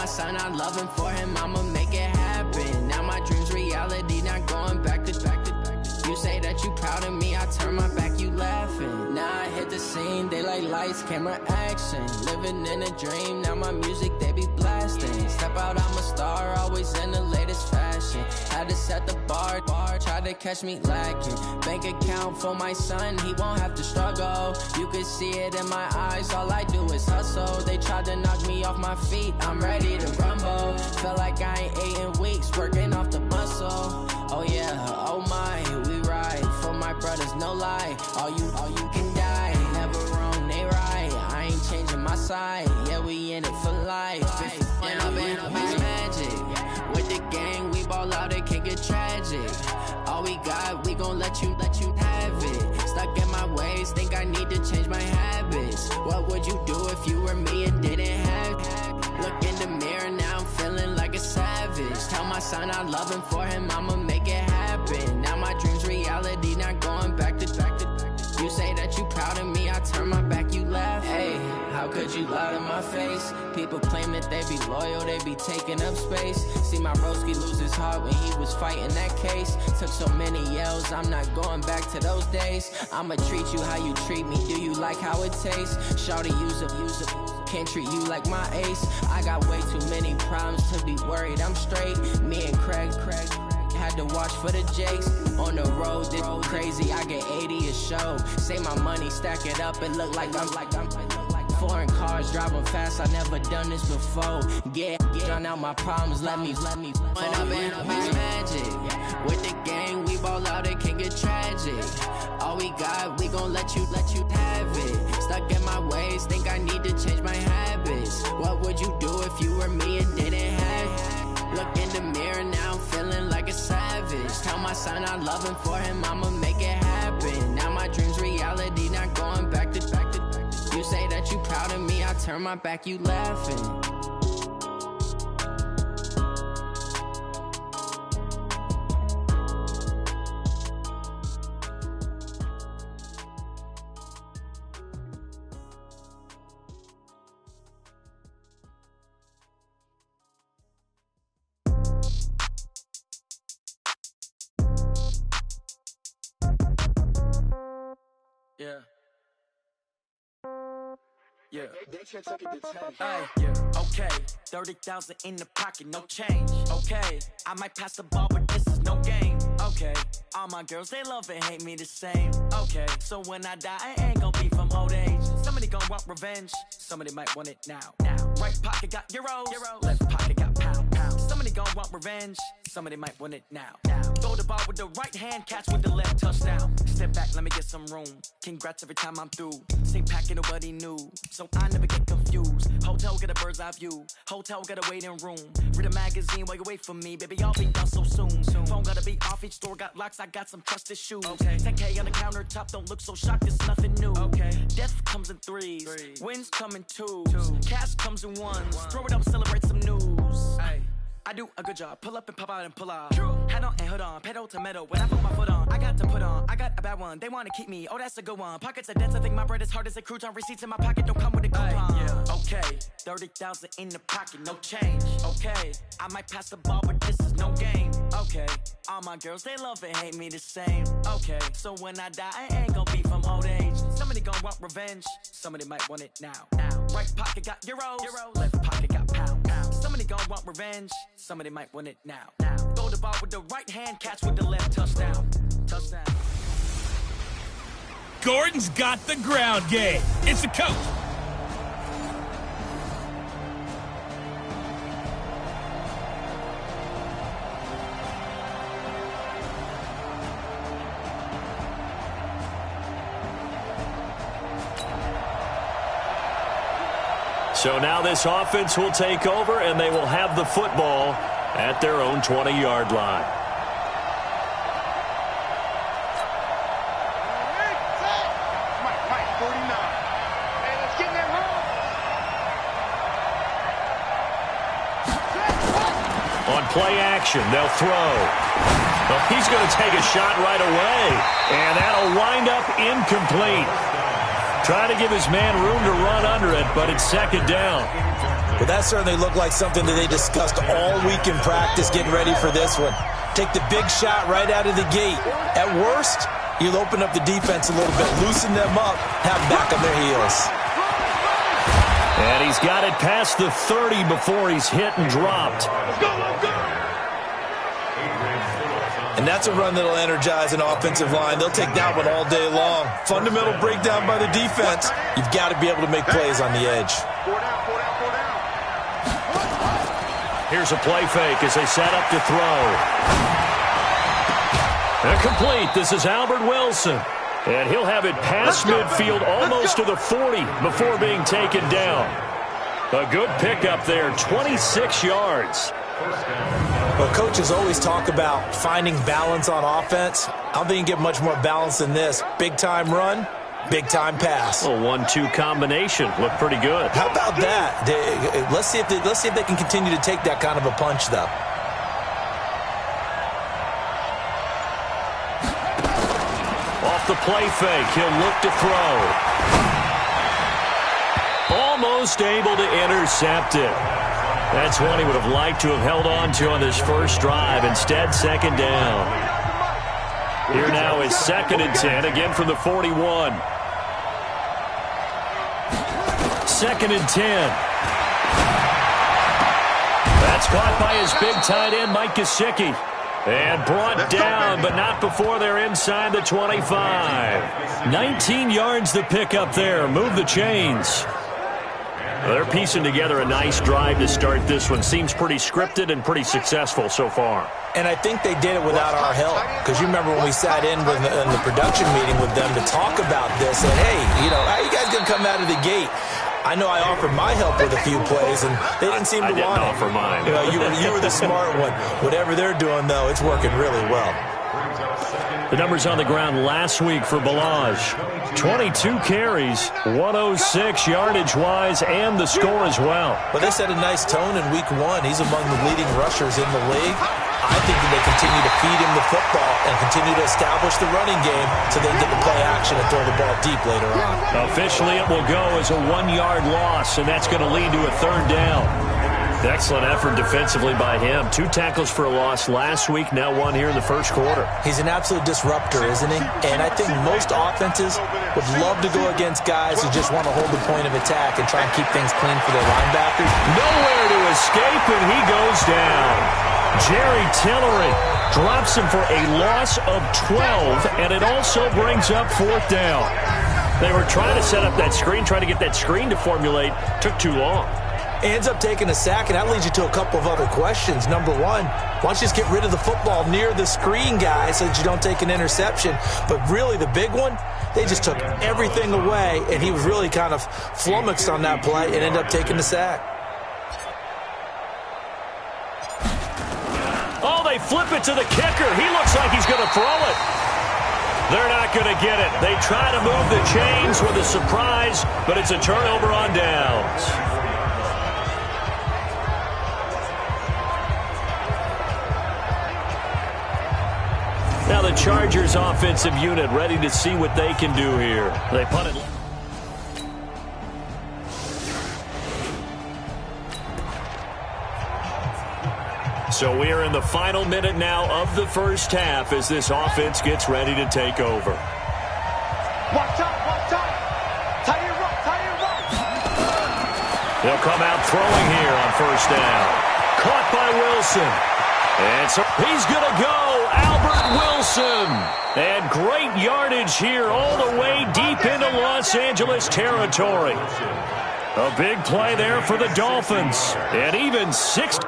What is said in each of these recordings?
my son I love him, for him I'ma make it happen. Now my dream's reality, not going back to. You say that you proud of me, I turn my back, you laughing. Now I hit the scene, they like lights, camera, action. Living in a dream, now my music they be blasting. Step out, I'm a star, always in the latest fashion. Had to set the bar, try to catch me lacking. Bank account for my son, he won't have to struggle. You could see it in my eyes, all I do is hustle. They tried to knock me off my feet, I'm ready to rumble. Felt like I ain't ate in weeks, working off the muscle. Oh yeah, oh my, we ride for my brothers, no lie. All you can die, never wrong, they right. I ain't changing my side, yeah, we in it for life. And I've been magic. With the gang, we ball out, it can get tragic. All we got, we gon' let you have it. Stuck in my ways, think I need to change my habits. What would you do if you were me and didn't have it? Look in the mirror, now I'm feeling like a savage. Tell my son I love him, for him I'ma make it happen. Now my dream's reality, not going back to. You say that you proud of me, I turn my back, you laugh. Hey, how could you lie to my face? People claim that they be loyal, they be taking up space. See my broski lose his heart when he was fighting that case. Took so many yells, I'm not going back to those days. I'ma treat you how you treat me, do you like how it tastes? Shawty, use up, can't treat you like my ace. I got way too many problems to be worried, I'm straight. Me and Craig had to watch for the Jakes. On the road, this crazy, I get 80 a show. Say my money, stack it up, it look like I'm foreign cars, driving fast, I never done this before. Yeah, drown out my problems, let me When I've been magic. With the gang, we ball out, it can get tragic. All we got, we gon' let you have it. Stuck in my ways, think I need to change my habits. What would you do if you were me and didn't have it? Look in the mirror, now I'm feeling like a savage. Tell my son I love him, for him I'ma make it happen. Now my dream's reality, not going back to. You say that you proud of me, I turn my back, you laughing. Yeah. Yeah. Hey, yeah. Okay. 30,000 in the pocket, no change. Okay. I might pass the ball, but this is no game. Okay. All my girls, they love and hate me the same. Okay. So when I die, I ain't gonna be from old age. Somebody gonna want revenge. Somebody might want it now. Right pocket got euros. Left pocket got pound. Somebody gonna want revenge. Somebody might want it now. Throw the ball with the right hand, catch with the left, touchdown. Step back, let me get some room. Congrats every time I'm through. Same packet, nobody knew, so I never get confused. Hotel get a bird's eye view. Hotel got a waiting room. Read a magazine while you wait for me, baby. I'll be done so soon. Phone gotta be off, each store got locks. I got some trusted shoes. Okay. 10K on the countertop, don't look so shocked. It's nothing new. Okay. Death comes in threes. Wins come in twos. Cash comes in ones. Throw it up, celebrate some news. Hey. I do a good job, pull up and pop out and pull off. Hat on and hood on, pedal to metal. When I put my foot on, I got to put on. I got a bad one, they wanna keep me. Oh, that's a good one. Pockets are dense, I think my bread is hard as a crouton. Receipts in my pocket don't come with a coupon. Yeah. Okay, 30,000 in the pocket, no change. Okay, I might pass the ball, but this is no game. Okay, all my girls, they love and hate me the same. Okay, so when I die, I ain't gonna be from old age. Somebody gonna want revenge, somebody might want it now. Right pocket got euros, left pocket got pound. Somebody gonna want revenge, somebody might want it now. Throw the ball with the right hand, catch with the left, touchdown. Gordon's got the ground game. It's the coach. So now this offense will take over, and they will have the football at their own 20-yard line. On play action, they'll throw. Well, he's going to take a shot right away, and that'll wind up incomplete. Trying to give his man room to run under it, but it's second down. Well, that certainly looked like something that they discussed all week in practice getting ready for this one. Take the big shot right out of the gate. At worst, you'll open up the defense a little bit, loosen them up, have them back on their heels. And he's got it past the 30 before he's hit and dropped. And that's a run that'll energize an offensive line. They'll take that one all day long. Fundamental breakdown by the defense. You've got to be able to make plays on the edge. Here's a play fake as they set up to throw. And complete. This is Albert Wilson. And he'll have it past midfield almost to the 40 before being taken down. A good pickup there, 26 yards. Well, coaches always talk about finding balance on offense. I don't think you can get much more balance than this. Big-time run, big-time pass. A 1-2 combination. Looked pretty good. How about that? Let's see if they can continue to take that kind of a punch, though. Off the play fake, he'll look to throw. Almost able to intercept it. That's one he would have liked to have held on to on this first drive. Instead, second down. Here now is 2nd and 10, again from the 41. 2nd and 10. That's caught by his big tight end, Mike Gesicki. And brought down, but not before they're inside the 25. 19 yards the pick up there. Move the chains. They're piecing together a nice drive to start this one. Seems pretty scripted and pretty successful so far. And I think they did it without our help. Because you remember when we sat in the production meeting with them to talk about this. And, hey, how are you guys going to come out of the gate? I know I offered my help with a few plays, and they didn't seem to want it. I didn't offer mine. You were the smart one. Whatever they're doing, though, it's working really well. The numbers on the ground last week for Balaj. 22 carries, 106 yardage-wise, and the score as well. Well, they set a nice tone in week 1. He's among the leading rushers in the league. I think that they continue to feed him the football and continue to establish the running game so they can get the play action and throw the ball deep later on. Officially, it will go as a 1-yard loss, and that's going to lead to a 3rd down. Excellent effort defensively by him. 2 tackles for a loss last week, now 1 here in the first quarter. He's an absolute disruptor, isn't he? And I think most offenses would love to go against guys who just want to hold the point of attack and try and keep things clean for their linebackers. Nowhere to escape, and he goes down. Jerry Tillery drops him for a loss of 12, and it also brings up 4th down. They were trying to set up that screen, trying to get that screen to formulate. Took too long. Ends up taking a sack, and that leads you to a couple of other questions. Number one, why don't you just get rid of the football near the screen guy so that you don't take an interception? But really the big one, they just took everything away, and he was really kind of flummoxed on that play and ended up taking the sack. Oh, they flip it to the kicker. He looks like he's going to throw it. They're not going to get it. They try to move the chains with a surprise, but it's a turnover on downs. Now the Chargers offensive unit ready to see what they can do here. They punt it. So we are in the final minute now of the first half as this offense gets ready to take over. Watch out. Tie it right. They'll come out throwing here on first down. Caught by Wilson. And so he's going to go. Albert Wilson. And great yardage here all the way deep into Los Angeles territory. A big play there for the Dolphins. And even 60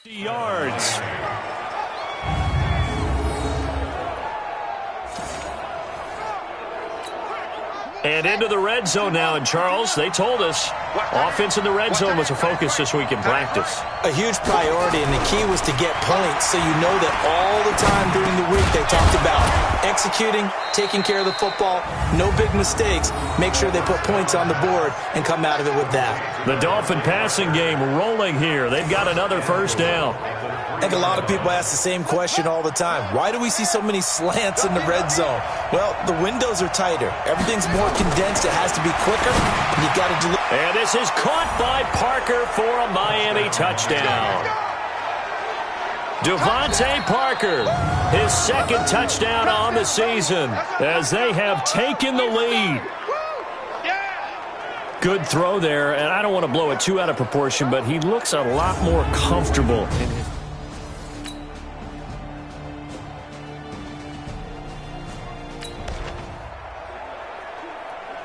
yards. And into the red zone now, and Charles, they told us Offense in the red zone was a focus this week in practice. A huge priority, and the key was to get points, so you know that all the time during the week they talked about executing, taking care of the football, no big mistakes, make sure they put points on the board and come out of it with that. The Dolphin passing game rolling here. They've got another first down. I think a lot of people ask the same question all the time. Why do we see so many slants in the red zone? Well, the windows are tighter. Everything's more condensed. It has to be quicker, and you got to deliver. And this is caught by Parker for a Miami touchdown. Devontae Parker, his second touchdown on the season as they have taken the lead. Good throw there, and I don't want to blow it too out of proportion, but he looks a lot more comfortable in his.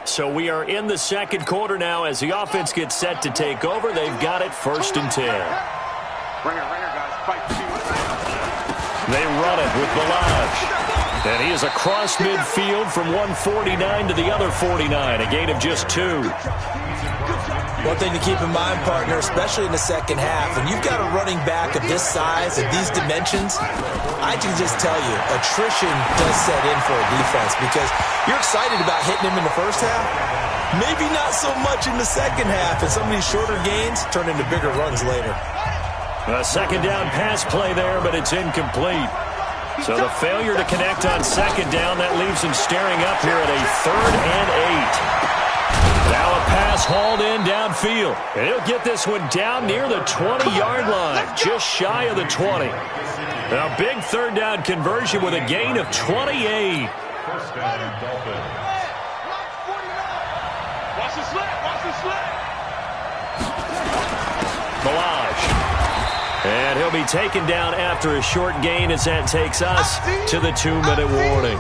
So we are in the second quarter now as the offense gets set to take over. They've got it 1st and 10. Ringer, guys. Fight. They run it with Balaj. And he is across midfield from 149 to the other 49, a gain of just 2. One thing to keep in mind, partner, especially in the second half, when you've got a running back of this size, of these dimensions, I can just tell you, attrition does set in for a defense because you're excited about hitting him in the first half. Maybe not so much in the second half, and some of these shorter gains turn into bigger runs later. A second down pass play there, but it's incomplete. So the failure to connect on second down, that leaves him staring up here at a 3rd and 8. Now a pass hauled in downfield. And he'll get this one down near the 20-yard line, just shy of the 20. A big 3rd down conversion with a gain of 28. First down, Dolphins. Watch the sled. Balaj. And he'll be taken down after a short gain as that takes us to the 2-minute warning.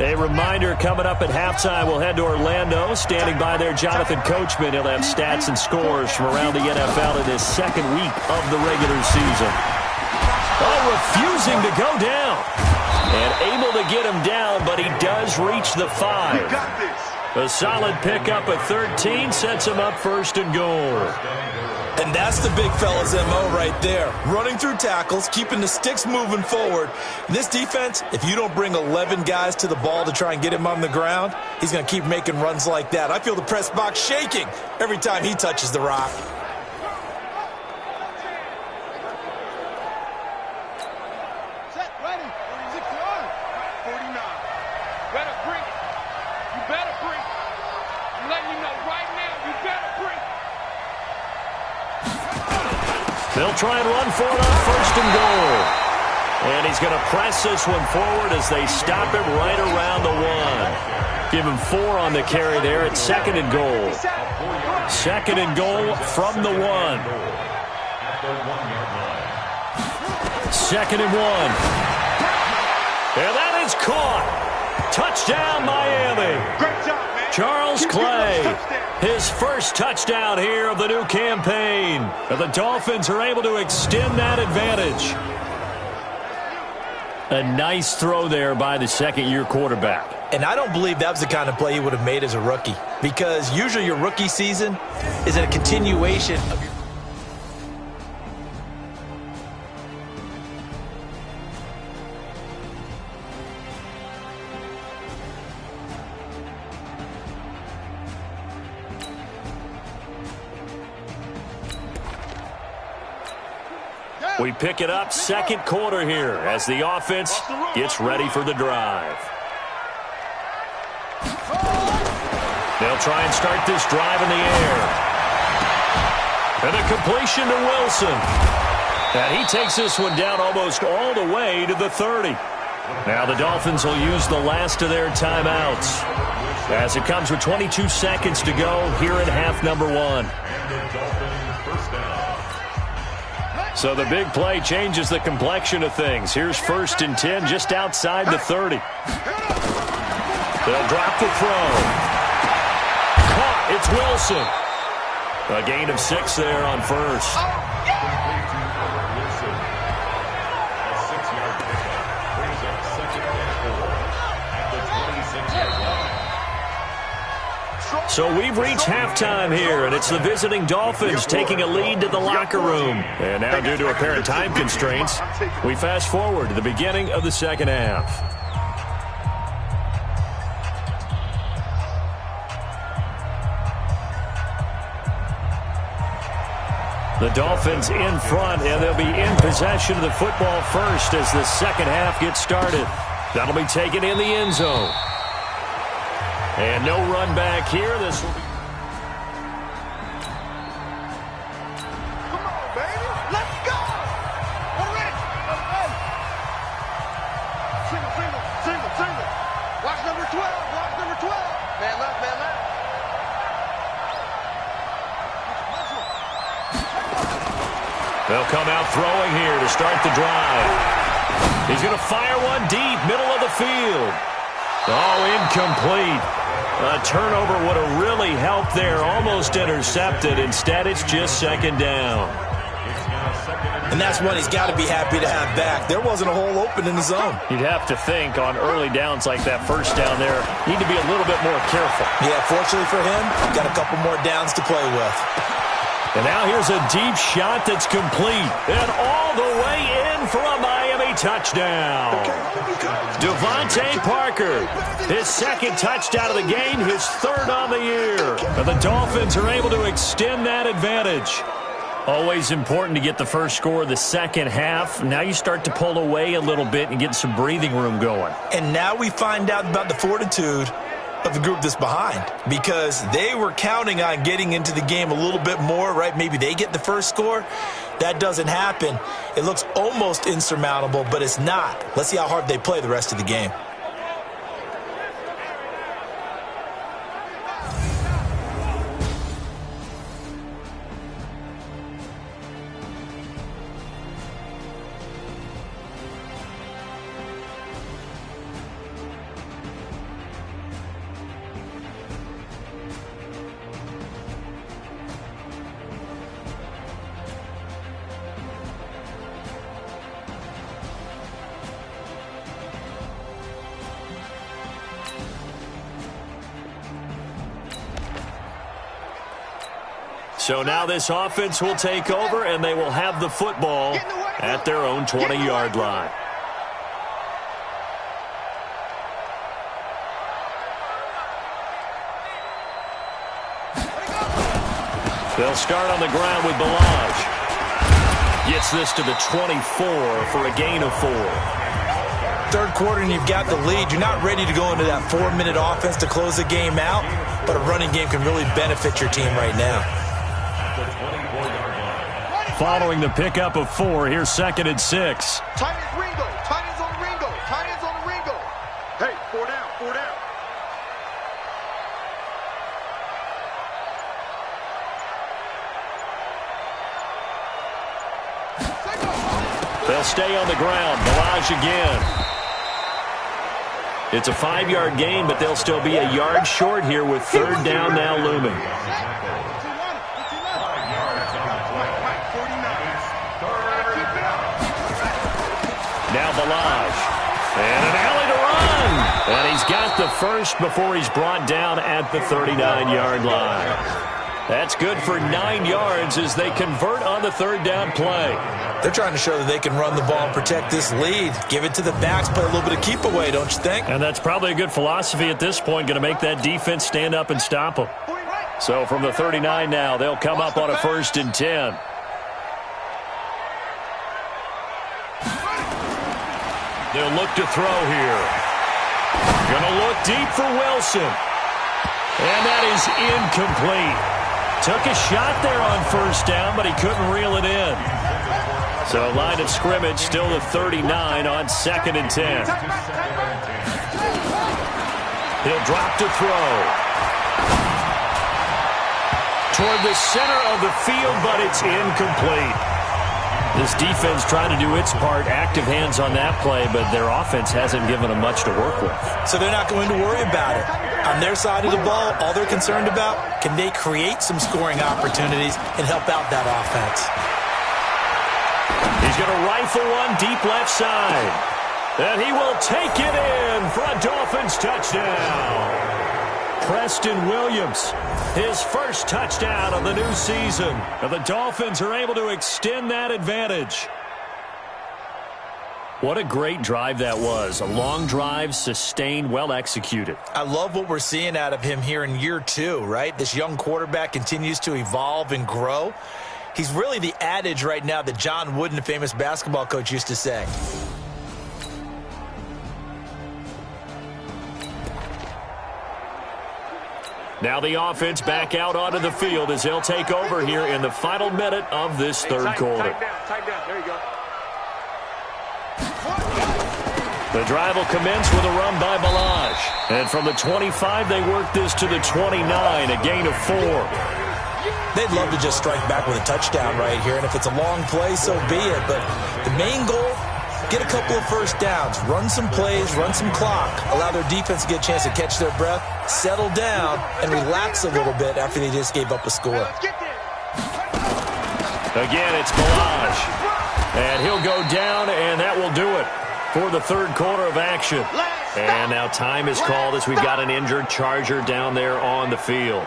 A reminder coming up at halftime, we'll head to Orlando. Standing by there, Jonathan Coachman. He'll have stats and scores from around the NFL in this second week of the regular season. Oh, refusing to go down. And able to get him down, but he does reach the 5. A solid pickup at 13 sets him up 1st and goal. And that's the big fella's MO right there. Running through tackles, keeping the sticks moving forward. This defense, if you don't bring 11 guys to the ball to try and get him on the ground, he's going to keep making runs like that. I feel the press box shaking every time he touches the rock. They'll try and run for it on 1st and goal. And he's going to press this one forward as they stop him right around the 1. Give him 4 on the carry there at 2nd and goal. 2nd and goal from the 1. 2nd and 1. And that is caught. Touchdown, Miami. Great job, man. Charles Clay, his first touchdown here of the new campaign. And the Dolphins are able to extend that advantage. A nice throw there by the second-year quarterback. And I don't believe that was the kind of play he would have made as a rookie, because usually your rookie season is a continuation of your... We pick it up second quarter here as the offense gets ready for the drive. They'll try and start this drive in the air. And a completion to Wilson. And he takes this one down almost all the way to the 30. Now the Dolphins will use the last of their timeouts as it comes with 22 seconds to go here in half number 1. So the big play changes the complexion of things. Here's 1st and 10 just outside the 30. They'll drop the throw. Caught. It's Wilson. A gain of 6 there on 1st. So we've reached halftime here, and it's the visiting Dolphins taking a lead to the locker room. And now, due to apparent time constraints, we fast forward to the beginning of the second half. The Dolphins in front, and they'll be in possession of the football first as the second half gets started. That'll be taken in the end zone. And no run back here. This will be... Come on, baby. Let's go. We're ready. Single, single, single, single. Watch number 12. Watch number 12. Man left, man left. They'll come out throwing here to start the drive. He's going to fire one deep, middle of the field. Oh, incomplete. A turnover would have really helped there, almost intercepted. Instead, it's just second down. And that's one he's got to be happy to have back. There wasn't a hole open in the zone. You'd have to think on early downs like that first down there, need to be a little bit more careful. Yeah, fortunately for him, got a couple more downs to play with. And now here's a deep shot that's complete. And all the way in for a Miami touchdown. Devontae Parker, his second touchdown of the game, his third on the year. And the Dolphins are able to extend that advantage. Always important to get the first score of the second half. Now you start to pull away a little bit and get some breathing room going. And now we find out about the fortitude of the group that's behind, because they were counting on getting into the game a little bit more, right? Maybe they get the first score. That doesn't happen. It looks almost insurmountable, but it's not. Let's see how hard they play the rest of the game. So now this offense will take over, and they will have the football at their own 20-yard line. They'll start on the ground with Balaj. Gets this to the 24 for a gain of 4. Third quarter and you've got the lead. You're not ready to go into that 4-minute offense to close the game out, but a running game can really benefit your team right now. Following the pickup of 4, here's 2nd and 6. Tight ends Ringo. Tight ends on the Ringo. Tight ends on the Ringo. Hey, 4 down, 4 down. They'll stay on the ground. Balaj again. It's a 5-yard gain, but they'll still be a yard short here with 3rd down now looming. Now Balaj. And an alley to run. And he's got the first before he's brought down at the 39-yard line. That's good for 9 yards as they convert on the 3rd down play. They're trying to show that they can run the ball and protect this lead. Give it to the backs, play a little bit of keep away, don't you think? And that's probably a good philosophy at this point, going to make that defense stand up and stop them. So from the 39 now, they'll come up on a 1st and 10. They'll look to throw here. Going to look deep for Wilson. And that is incomplete. Took a shot there on 1st down, but he couldn't reel it in. So line of scrimmage still the 39 on 2nd and 10. He'll drop to throw. Toward the center of the field, but it's incomplete. This defense trying to do its part, active hands on that play, but their offense hasn't given them much to work with. So they're not going to worry about it. On their side of the ball, all they're concerned about, can they create some scoring opportunities and help out that offense? He's going to rifle one deep left side. And he will take it in for a Dolphins touchdown. Preston Williams, his first touchdown of the new season. And the Dolphins are able to extend that advantage. What a great drive that was. A long drive, sustained, well executed. I love what we're seeing out of him here in year 2, right? This young quarterback continues to evolve and grow. He's really the adage right now that John Wooden, the famous basketball coach, used to say. Now the offense back out onto the field as they'll take over here in the final minute of this third quarter. Tight down. There you go. The drive will commence with a run by Balaj. And from the 25, they work this to the 29, a gain of 4. They'd love to just strike back with a touchdown right here, and if it's a long play, so be it. But the main goal, get a couple of first downs, run some plays, run some clock, allow their defense to get a chance to catch their breath, settle down, and relax a little bit after they just gave up a score. Again, it's Balaj. And he'll go down, and that will do it for the third quarter of action. And now time is called as we've got an injured Charger down there on the field.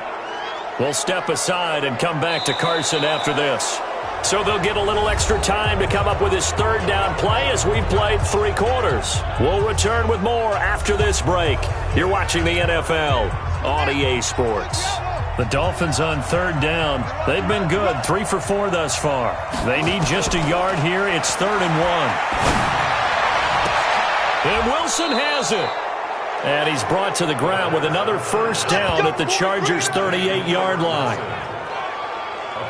We'll step aside and come back to Carson after this. So they'll get a little extra time to come up with his third down play as we've played 3 quarters. We'll return with more after this break. You're watching the NFL on EA Sports. The Dolphins on third down. They've been good, 3 for 4 thus far. They need just a yard here. It's 3rd and 1. And Wilson has it. And he's brought to the ground with another first down at the Chargers' 38-yard line.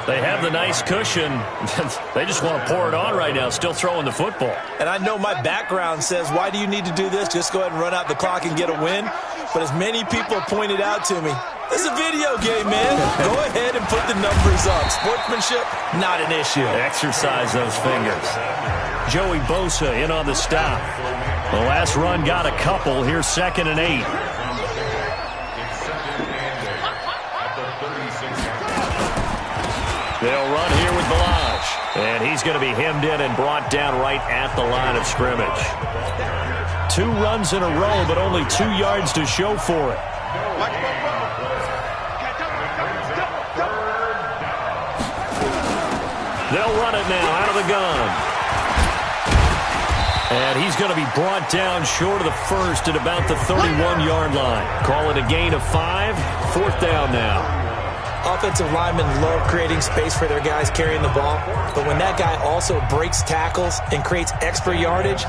They have the nice cushion. They just want to pour it on right now, still throwing the football. And I know my background says, why do you need to do this? Just go ahead and run out the clock and get a win. But as many people pointed out to me, this is a video game, man. Go ahead and put the numbers up. Sportsmanship, not an issue. Exercise those fingers. Joey Bosa in on the stop. The last run got a couple. Here's 2nd and 8. They'll run here with Balaj. And he's going to be hemmed in and brought down right at the line of scrimmage. 2 runs in a row, but only 2 yards to show for it. They'll run it now out of the gun. And he's going to be brought down short of the first at about the 31-yard line. Call it a gain of 5. 4th down now. Offensive linemen love creating space for their guys carrying the ball. But when that guy also breaks tackles and creates extra yardage,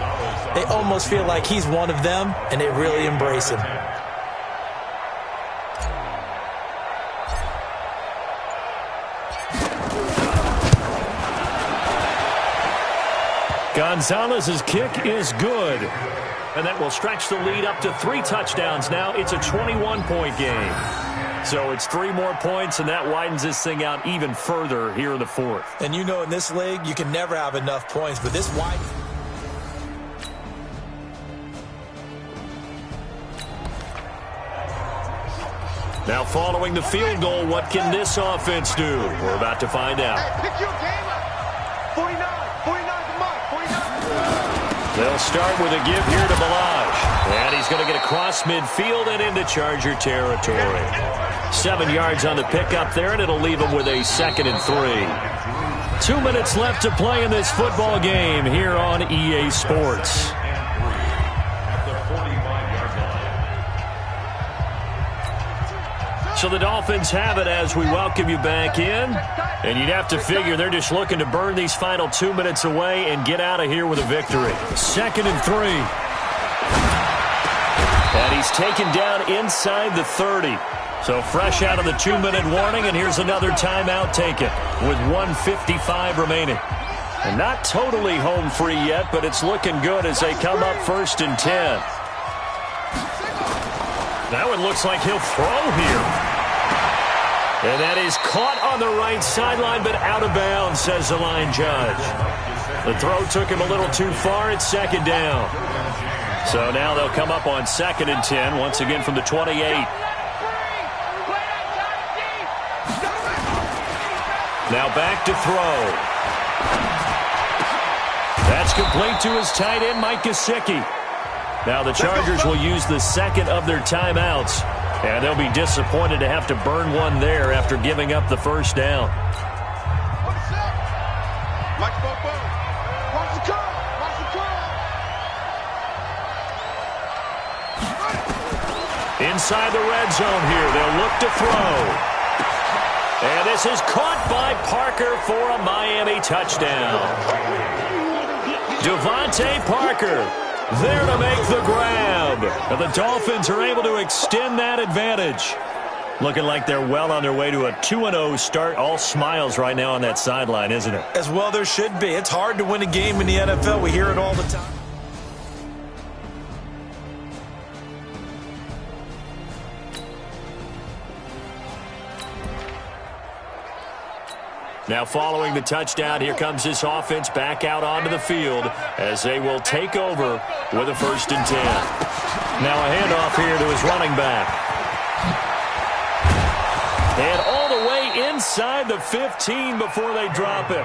they almost feel like he's one of them, and they really embrace him. Gonzalez's kick is good. And that will stretch the lead up to 3 touchdowns now. It's a 21-point game. So it's 3 more points, and that widens this thing out even further here in the 4th. And you know in this league, you can never have enough points, but this widens. Now following the field goal, what can this offense do? We're about to find out. Hey, pick your game up. 49, 49's Mike, 49. They'll start with a give here to Balaj. And he's going to get across midfield and into Charger territory. 7 yards on the pickup there, and it'll leave him with a 2nd and 3. 2 minutes left to play in this football game here on EA Sports. So the Dolphins have it as we welcome you back in. And you'd have to figure they're just looking to burn these final 2 minutes away and get out of here with a victory. 2nd and 3. And he's taken down inside the 30. So fresh out of the 2-minute warning, and here's another timeout taken with 1:55 remaining. And not totally home free yet, but it's looking good as they come up 1st and 10. That one looks like he'll throw here. And that is caught on the right sideline, but out of bounds, says the line judge. The throw took him a little too far. It's 2nd down. So now they'll come up on 2nd and 10, once again from the 28. Now back to throw. That's complete to his tight end, Mike Gesicki. Now the Chargers will use the 2nd of their timeouts And they'll be disappointed to have to burn one there after giving up the first down. Watch the curl. Watch the curl. Inside the red zone here, they'll look to throw. And this is caught by Parker for a Miami touchdown. Devontae Parker there to make the grab. And the Dolphins are able to extend that advantage. Looking like they're well on their way to a 2-0 start. All smiles right now on that sideline, isn't it? As well there should be. It's hard to win a game in the NFL. We hear it all the time. Now following the touchdown, here comes this offense back out onto the field as they will take over with a 1st and 10. Now a handoff here to his running back. And all the way inside the 15 before they drop him.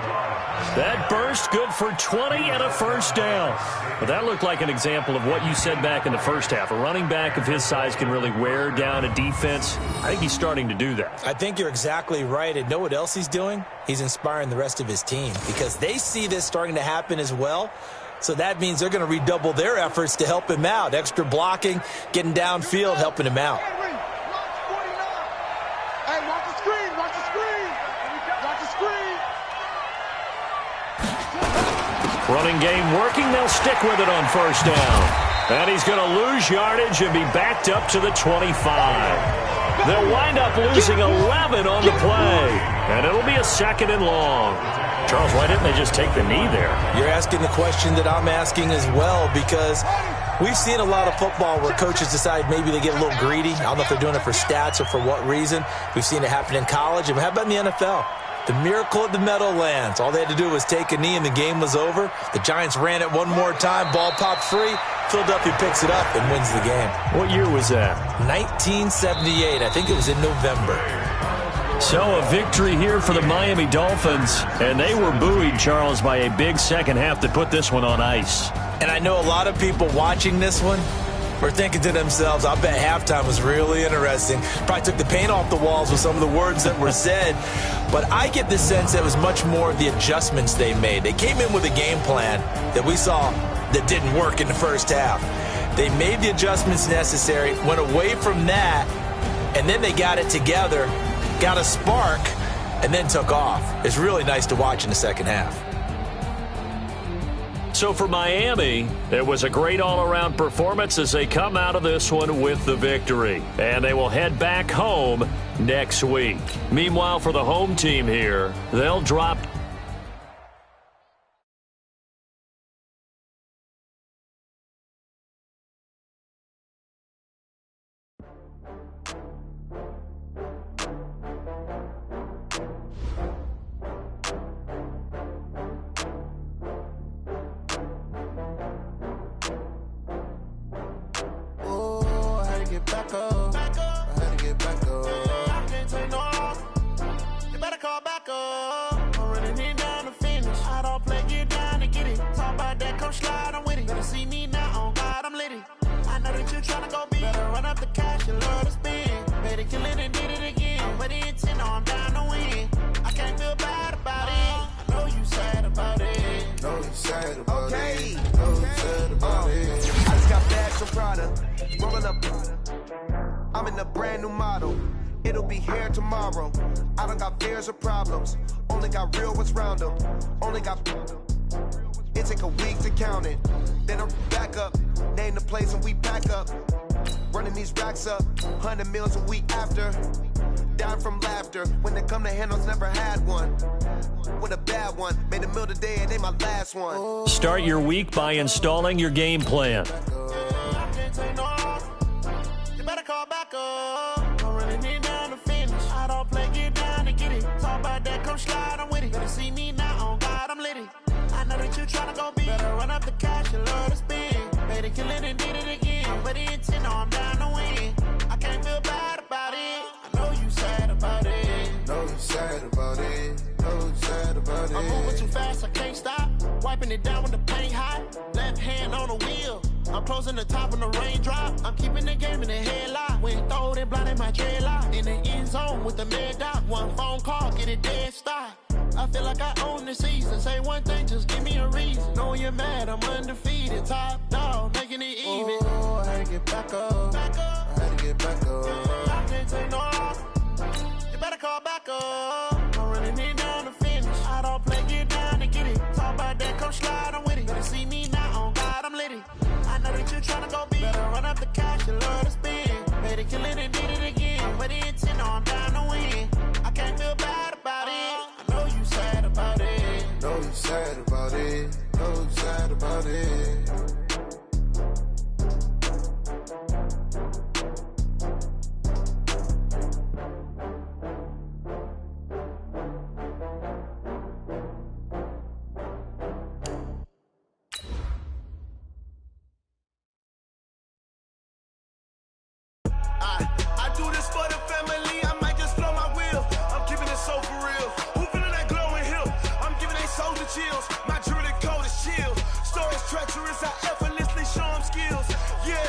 That burst good for 20 and a 1st down. But that looked like an example of what you said back in the first half. A running back of his size can really wear down a defense. I think he's starting to do that. I think you're exactly right. And know what else he's doing? He's inspiring the rest of his team because they see this starting to happen as well. So that means they're going to redouble their efforts to help him out. Extra blocking, getting downfield, helping him out. Hey, watch the screen. Watch the screen. Watch the screen. Running game working. They'll stick with it on 1st down. And he's going to lose yardage and be backed up to the 25. They'll wind up losing 11 on the play. And it'll be a 2nd and long. Charles, why didn't they just take the knee there? You're asking the question that I'm asking as well because we've seen a lot of football where coaches decide maybe they get a little greedy. I don't know if they're doing it for stats or for what reason. We've seen it happen in college. And how about in the NFL? The miracle of the Meadowlands. All they had to do was take a knee and the game was over. The Giants ran it one more time. Ball popped free. Philadelphia picks it up and wins the game. What year was that? 1978. I think it was in November. So a victory here for the Miami Dolphins. And they were buoyed, Charles, by a big second half that put this one on ice. And I know a lot of people watching this one were thinking to themselves, I bet halftime was really interesting. Probably took the paint off the walls with some of the words that were said. But I get the sense that it was much more of the adjustments they made. They came in with a game plan that we saw that didn't work in the first half. They made the adjustments necessary, went away from that, and then they got it together, got a spark, and then took off. It's really nice to watch in the second half. So for Miami, it was a great all-around performance as they come out of this one with the victory. And they will head back home next week. Meanwhile, for the home team here, they'll drop back up. I had to get back up. I can't take no loss. You better call back up. I'm running it down to finish. I don't play, get down to get it. Talk about that, come slide, I'm with it. Better see me now, on God, I'm litty. I know that you tryna go big. Better run up the cash, you love to spend. Better kill it and did it again. But the intent, no, I'm down to win. I can't feel bad about it. I know you sad about it. Know you sad about it. Know you sad about it. I just got bags from Prada. Rolling up. I'm in a brand new model. It'll be here tomorrow. I don't got fears or problems. Only got real ones round them. Only got. It take a week to count it. Then I'm back up. Name the place and we pack up. Running these racks up. 100 meals a week after. Down from laughter. When they come to handles, never had one. With a bad one. Made a meal today and ain't my last one. Start your week by installing your game plan. Better call back up. I'm running it down to finish. I don't play, get down to get it. Talk about that, come slide, I'm with it. Better see me now, on God, I'm litty. I know that you tryna go big. Better run up the cash, you love to spend. Better kill it and did it again. But the intent, no, I'm down to win. I can't feel bad about it. I know you sad about it. Know you sad about it. Know you sad about it. I'm moving too fast, I can't stop. Wiping it down when the paint hot. Left hand on the wheel. I'm closing the top on the raindrop. I'm keeping the game in the headlock. When throw it blind in my dreadlock. In the end zone with the mad dot. One phone call, get it dead stop. I feel like I own the season. Say one thing, just give me a reason. Knowing you're mad, I'm undefeated. Top dog, making it even. Oh, I had to get back up. I had to get back up. I can't take no loss. You better call back up. I'm running it down to finish. I don't play, get down to get it. Talk about that, come slide, I'm with it. Better see me now, on God, I'm lit it. I know that you're trying to go big. Better run up the cash, you love to spend. Made it, kill it, and did it again. Put the intent on, I'm down to win. I can't feel bad about it. I know you sad about it. Know you sad about it. Know you sad about it. I do this for the family. I might just blow my wheel. I'm keeping it so for real. Who feeling that glowing hill? I'm giving they soldier chills. My jewelry code is chill. Stories treacherous. I effortlessly show them skills. Yeah.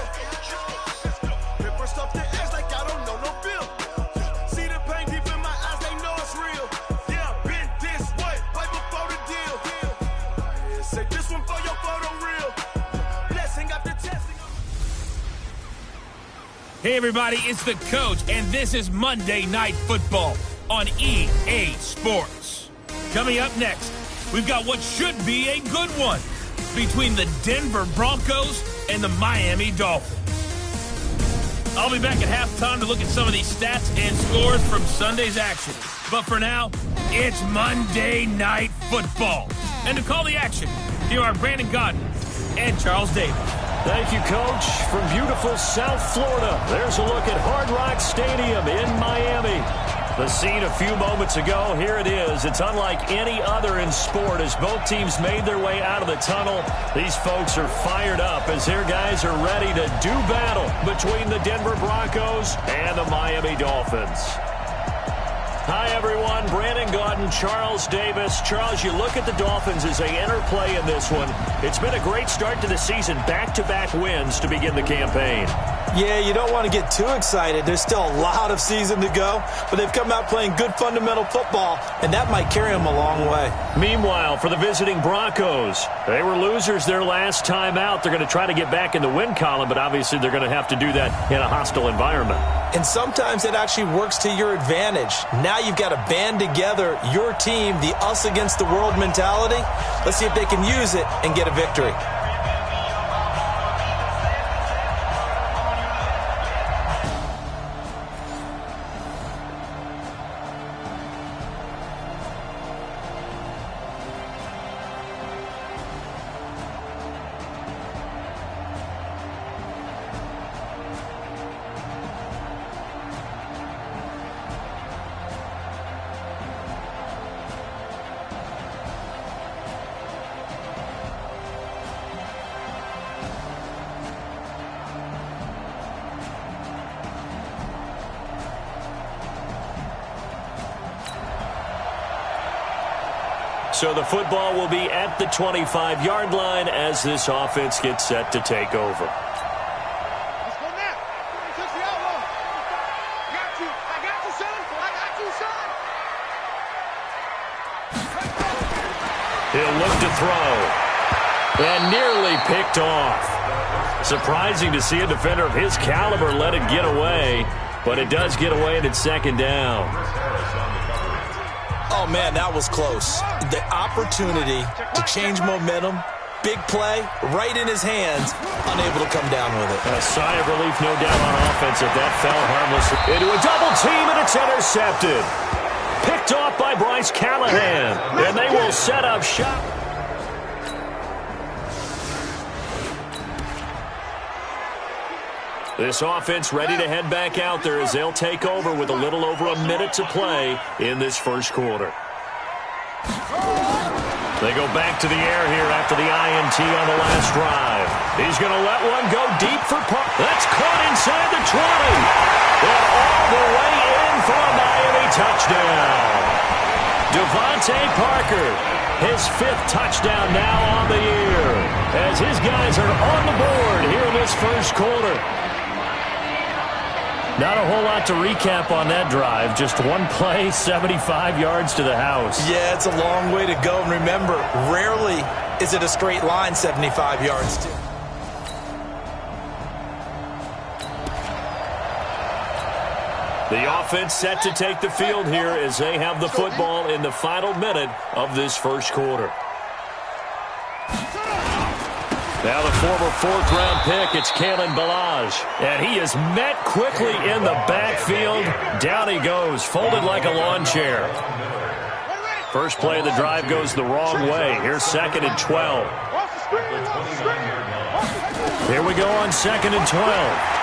Hit first up the edge like I don't know no bill. See the pain deep in my eyes. They know it's real. Yeah, been this way right before the deal. Yeah, say this one for your photo real. Blessing after testing. Hey, everybody, it's the coach, and this is Monday Night Football on EA Sports. Coming up next, we've got what should be a good one between the Denver Broncos and the Miami Dolphins. I'll be back at halftime to look at some of these stats and scores from Sunday's action. But for now, it's Monday Night Football. And to call the action, here are Brandon Godden and Charles Davis. Thank you, Coach. From beautiful South Florida, there's a look at Hard Rock Stadium in Miami. The scene a few moments ago, here it is. It's unlike any other in sport as both teams made their way out of the tunnel. These folks are fired up as their guys are ready to do battle between the Denver Broncos and the Miami Dolphins. Hi, everyone. Brandon Godden, Charles Davis. Charles, you look at the Dolphins as they interplay in this one. It's been a great start to the season. Back-to-back wins to begin the campaign. Yeah, you don't want to get too excited. There's still a lot of season to go, but they've come out playing good fundamental football, and that might carry them a long way. Meanwhile, for the visiting Broncos, they were losers their last time out. They're going to try to get back in the win column, but obviously they're going to have to do that in a hostile environment. And sometimes it actually works to your advantage. Now you've got to band together your team, the us against the world mentality. Let's see if they can use it and get a victory. So the football will be at the 25-yard line as this offense gets set to take over. Let's go now. Touch the outlaw. Got you. I got you, son. I got you, son. He'll look to throw. And nearly picked off. Surprising to see a defender of his caliber let it get away, but it does get away and it's second down. Oh, man, that was close. The opportunity to change momentum, big play, right in his hands, unable to come down with it. A sigh of relief, no doubt, on offense if that fell harmless. Into a double team, and it's intercepted. Picked off by Bryce Callahan, and they will set up shop. This offense ready to head back out there as they'll take over with a little over a minute to play in this first quarter. They go back to the air here after the INT on the last drive. He's going to let one go deep for Parker. That's caught inside the 20. And all the way in for a Miami touchdown. Devontae Parker, his 5th touchdown now on the year. as his guys are on the board here in this first quarter. Not a whole lot to recap on that drive. Just one play, 75 yards to the house. Yeah, it's a long way to go. And remember, rarely is it a straight line 75 yards to. The offense set to take the field here as they have the football in the final minute of this first quarter. Now the former fourth-round pick, it's Kalen Ballage. And he is met quickly in the backfield. Down he goes, folded like a lawn chair. First play of the drive goes the wrong way. Here's 2nd and 12. Here we go on 2nd and 12.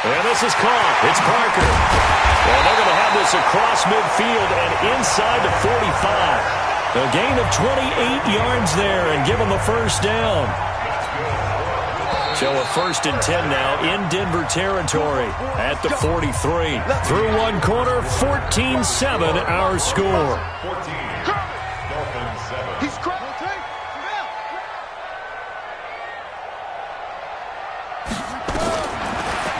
And this is caught. It's Parker. And they're going to have this across midfield and inside the 45. A gain of 28 yards there and give them a first down. So a 1st and 10 now in Denver territory at the 43. Through one quarter, 14-7 our score. He's crazy.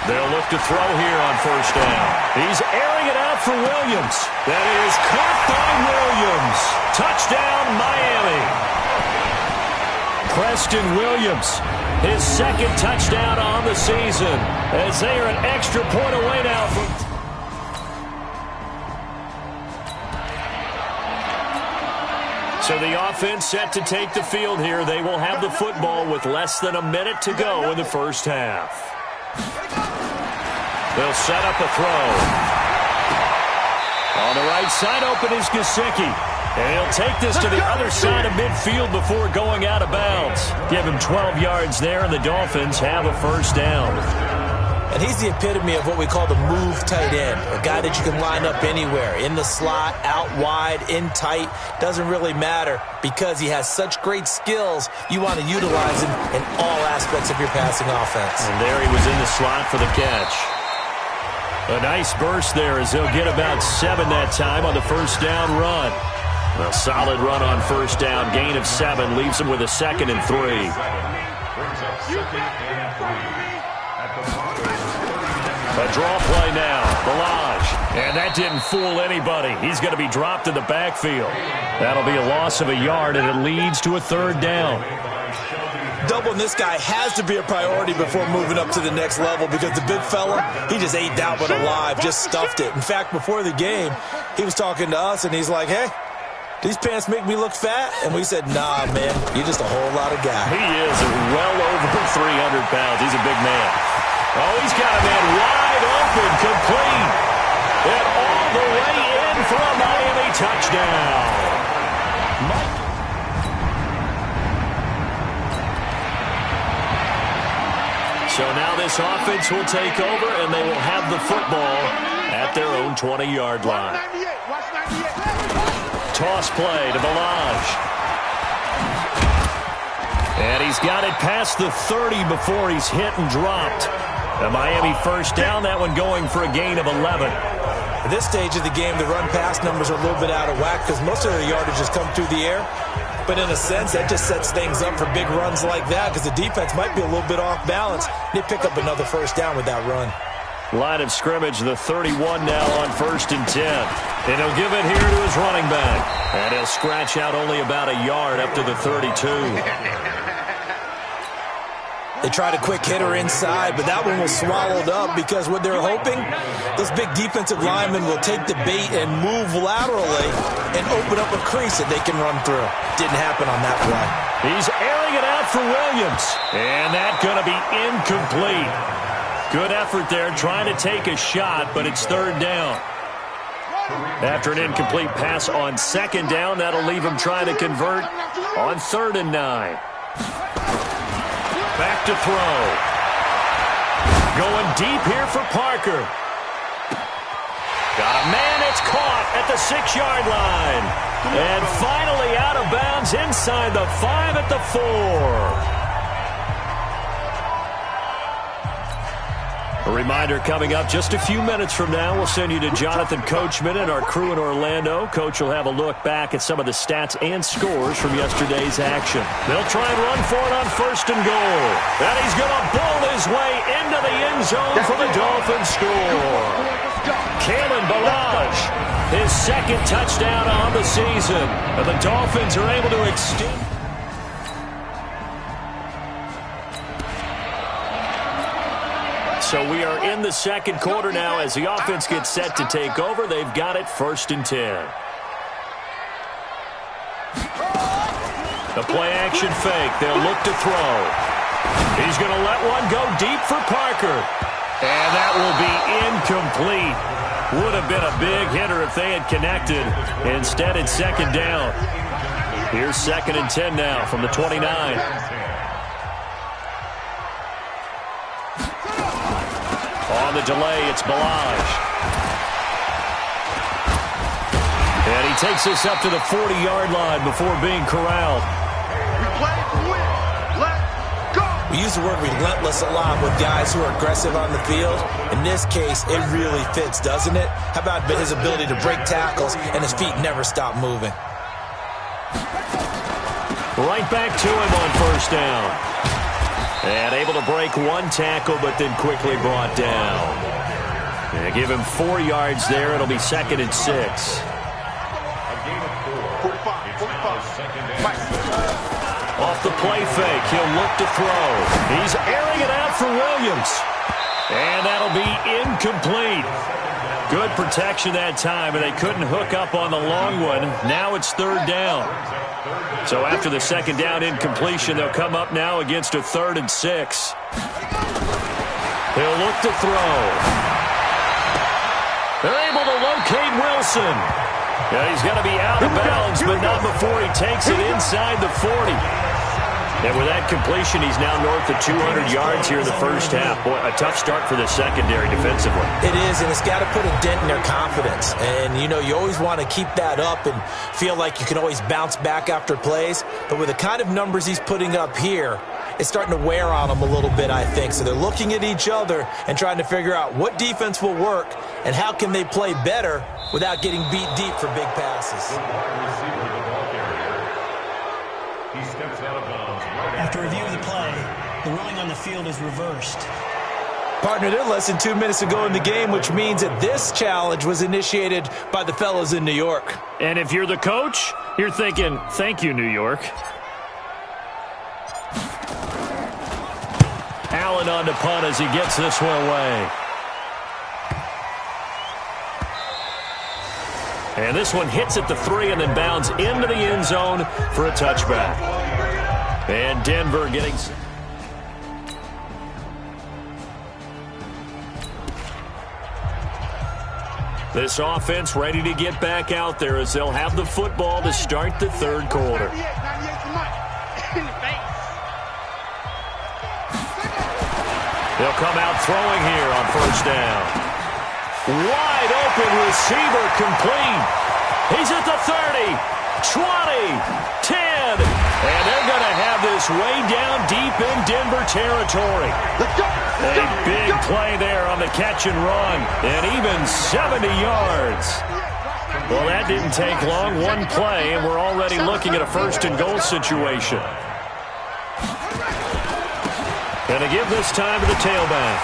They'll look to throw here on first down. He's airing it out for Williams. That is caught by Williams. Touchdown, Miami. Preston Williams, his 2nd touchdown on the season, as they are an extra point away now from... So the offense set to take the field here. They will have the football with less than a minute to go in the first half. They'll set up a throw. On the right side, open is Gesicki. And he'll take this to the other side of midfield before going out of bounds. Give him 12 yards there, and the Dolphins have a first down. And he's the epitome of what we call the move tight end. A guy that you can line up anywhere. In the slot, out wide, in tight. Doesn't really matter because he has such great skills. You want to utilize him in all aspects of your passing offense. And there he was in the slot for the catch. A nice burst there as he'll get about 7 that time on the first down run. A solid run on first down. Gain of 7 leaves him with a 2nd and 3. A draw play now. Ballage. And that didn't fool anybody. He's going to be dropped in the backfield. That'll be a loss of a yard, and it leads to a 3rd down. Doubling this guy has to be a priority before moving up to the next level because the big fella, he just ate that one alive, just stuffed it. In fact, before the game, he was talking to us, and he's like, hey, these pants make me look fat? And we said, nah, man, you're just a whole lot of guy. He is well over 300 pounds. He's a big man. Oh, he's got a man wide open, complete. And all the way in for a Miami touchdown. So now this offense will take over, and they will have the football at their own 20-yard line. Toss play to Ballage. And he's got it past the 30 before he's hit and dropped. A Miami first down, that one going for a gain of 11. At this stage of the game, the run-pass numbers are a little bit out of whack because most of their yardage has come through the air. But in a sense, that just sets things up for big runs like that because the defense might be a little bit off balance. They pick up another first down with that run. Line of scrimmage, the 31 now on 1st and 10. And he'll give it here to his running back. And he'll scratch out only about a yard up to the 32. They tried a quick hitter inside, but that one was swallowed up because what they're hoping, this big defensive lineman will take the bait and move laterally and open up a crease that they can run through. Didn't happen on that play. He's airing it out for Williams. And that's going to be incomplete. Good effort there trying to take a shot, but it's 3rd down. After an incomplete pass on 2nd down, that'll leave him trying to convert on 3rd and 9. Back to throw. Going deep here for Parker. Got a man, it's caught at the 6-yard line. And finally out of bounds inside the 5 at the 4. A reminder coming up just a few minutes from now, we'll send you to Jonathan Coachman and our crew in Orlando. Coach will have a look back at some of the stats and scores from yesterday's action. They'll try and run for it on 1st and goal. And he's going to bowl his way into the end zone for the Dolphins score. Kalen Ballage, his 2nd touchdown on the season. And the Dolphins are able to extend. So we are in the 2nd quarter now as the offense gets set to take over. They've got it 1st and 10. The play action fake. They'll look to throw. He's going to let one go deep for Parker. And that will be incomplete. Would have been a big hitter if they had connected. Instead, it's 2nd down. Here's 2nd and 10 now from the 29. On the delay, it's Ballage. And he takes this up to the 40-yard line before being corralled. We play to win. Let's go. We use the word relentless a lot with guys who are aggressive on the field. In this case, it really fits, doesn't it? How about his ability to break tackles and his feet never stop moving? Right back to him on 1st down. And able to break one tackle, but then quickly brought down. And give him 4 yards there. It'll be 2nd and 6. Off the play fake, he'll look to throw. He's airing it out for Williams. And that'll be incomplete. Good protection that time, and they couldn't hook up on the long one. Now it's 3rd down. So after the 2nd down incompletion, they'll come up now against a 3rd and 6. He'll look to throw. They're able to locate Wilson. Yeah, he's going to be out of bounds, but not before he takes it inside the 40. And with that completion, he's now north of 200 yards here in the 1st half. Boy, a tough start for the secondary defensively. It is, and it's got to put a dent in their confidence. And, you know, you always want to keep that up and feel like you can always bounce back after plays. But with the kind of numbers he's putting up here, it's starting to wear on them a little bit, I think. So they're looking at each other and trying to figure out what defense will work and how can they play better without getting beat deep for big passes. After review of the play, the ruling on the field is reversed. Partner, they're less than 2 minutes to go in the game, which means that this challenge was initiated by the fellas in New York. And if you're the coach, you're thinking, thank you, New York. Allen on to punt as he gets this one away. And this one hits at the 3 and then bounds into the end zone for a touchback. And Denver getting... This offense ready to get back out there as they'll have the football to start the 3rd quarter. They'll come out throwing here on 1st down. Wide open receiver complete. He's at the 30, 20, 10. And they're going to have this way down deep in Denver territory. A big play there on the catch and run. And even 70 yards. Well, that didn't take long. One play, and we're already looking at a 1st and goal situation. And to give this time to the tailback.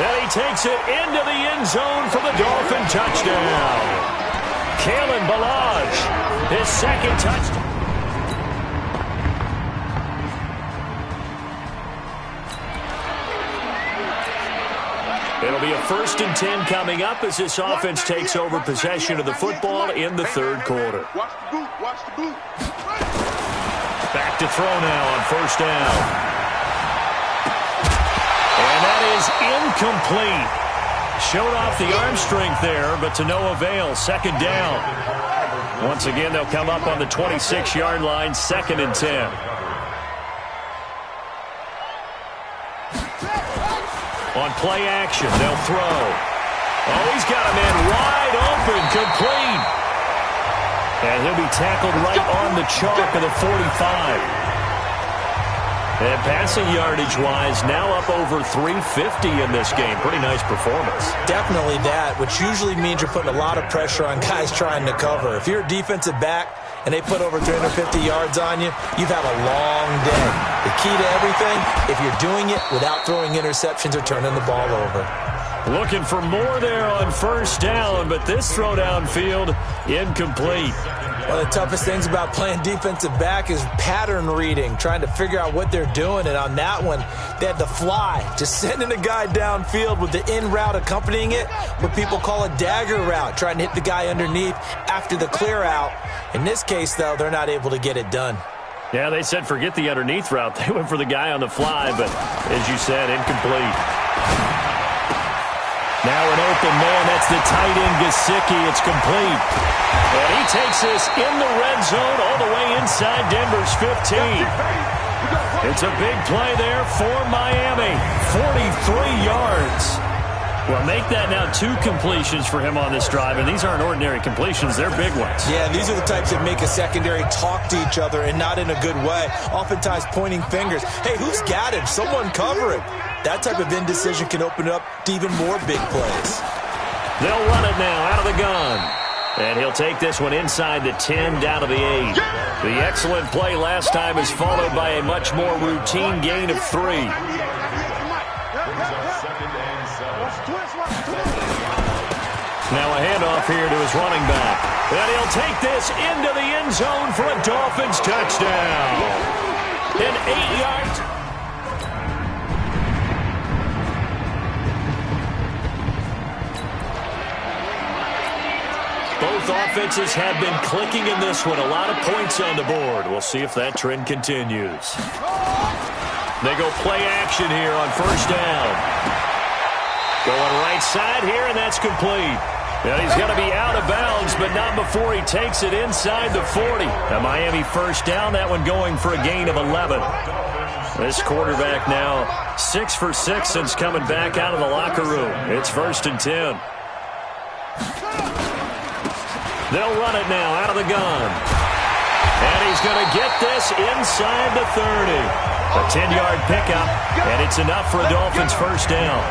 And he takes it into the end zone for the Dolphin touchdown. Kalen Ballage, his 2nd touchdown. It'll be a 1st and 10 coming up as this offense takes over possession of the football in the 3rd quarter. Watch the boot, watch the boot. Back to throw now on 1st down. And that is incomplete. Showed off the arm strength there, but to no avail. 2nd down. Once again, they'll come up on the 26-yard line, 2nd and 10. On play action, they'll throw. Oh, he's got a man wide open, complete. And he'll be tackled right on the chalk of the 45. And passing yardage-wise, now up over 350 in this game. Pretty nice performance. Definitely that, which usually means you're putting a lot of pressure on guys trying to cover. If you're a defensive back and they put over 350 yards on you, you've had a long day. The key to everything, if you're doing it without throwing interceptions or turning the ball over. Looking for more there on first down, but this throw downfield incomplete. One of the toughest things about playing defensive back is pattern reading, trying to figure out what they're doing. And on that one, they had the fly, just sending a guy downfield with the in route accompanying it, what people call a dagger route, trying to hit the guy underneath after the clear out. In this case, though, they're not able to get it done. Yeah, they said forget the underneath route. They went for the guy on the fly, but as you said, incomplete. Now an open man, that's the tight end, Gesicki. It's complete. And he takes this in the red zone all the way inside Denver's 15. It's a big play there for Miami. 43 yards. Well, make that now 2 completions for him on this drive, and these aren't ordinary completions. They're big ones. Yeah, these are the types that make a secondary talk to each other and not in a good way, oftentimes pointing fingers. Hey, who's got him? Someone cover him. That type of indecision can open up to even more big plays. They'll run it now out of the gun. And he'll take this one inside the 10, down to the 8. The excellent play last time is followed by a much more routine gain of 3. Now a handoff here to his running back. And he'll take this into the end zone for a Dolphins touchdown. And 8 yards. Both offenses have been clicking in this one. A lot of points on the board. We'll see if that trend continues. They go play action here on first down. Going right side here, and that's complete. Now he's going to be out of bounds, but not before he takes it inside the 40. A Miami first down, that one going for a gain of 11. This quarterback now 6 for 6 since coming back out of the locker room. It's 1st and 10. They'll run it now out of the gun. And he's going to get this inside the 30. A 10-yard pickup, and it's enough for a Dolphins first down.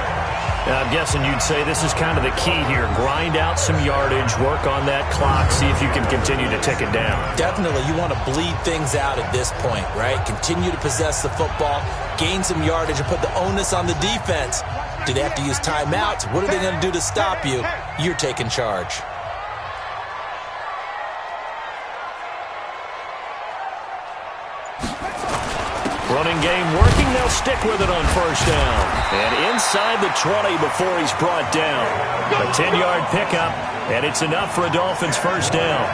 Now, I'm guessing you'd say this is kind of the key here. Grind out some yardage, work on that clock, see if you can continue to tick it down. Definitely. You want to bleed things out at this point, right? Continue to possess the football, gain some yardage, and put the onus on the defense. Do they have to use timeouts? What are they going to do to stop you? You're taking charge. Running game working. They'll stick with it on first down. And inside the 20 before he's brought down. A 10-yard pickup, and it's enough for a Dolphins first down.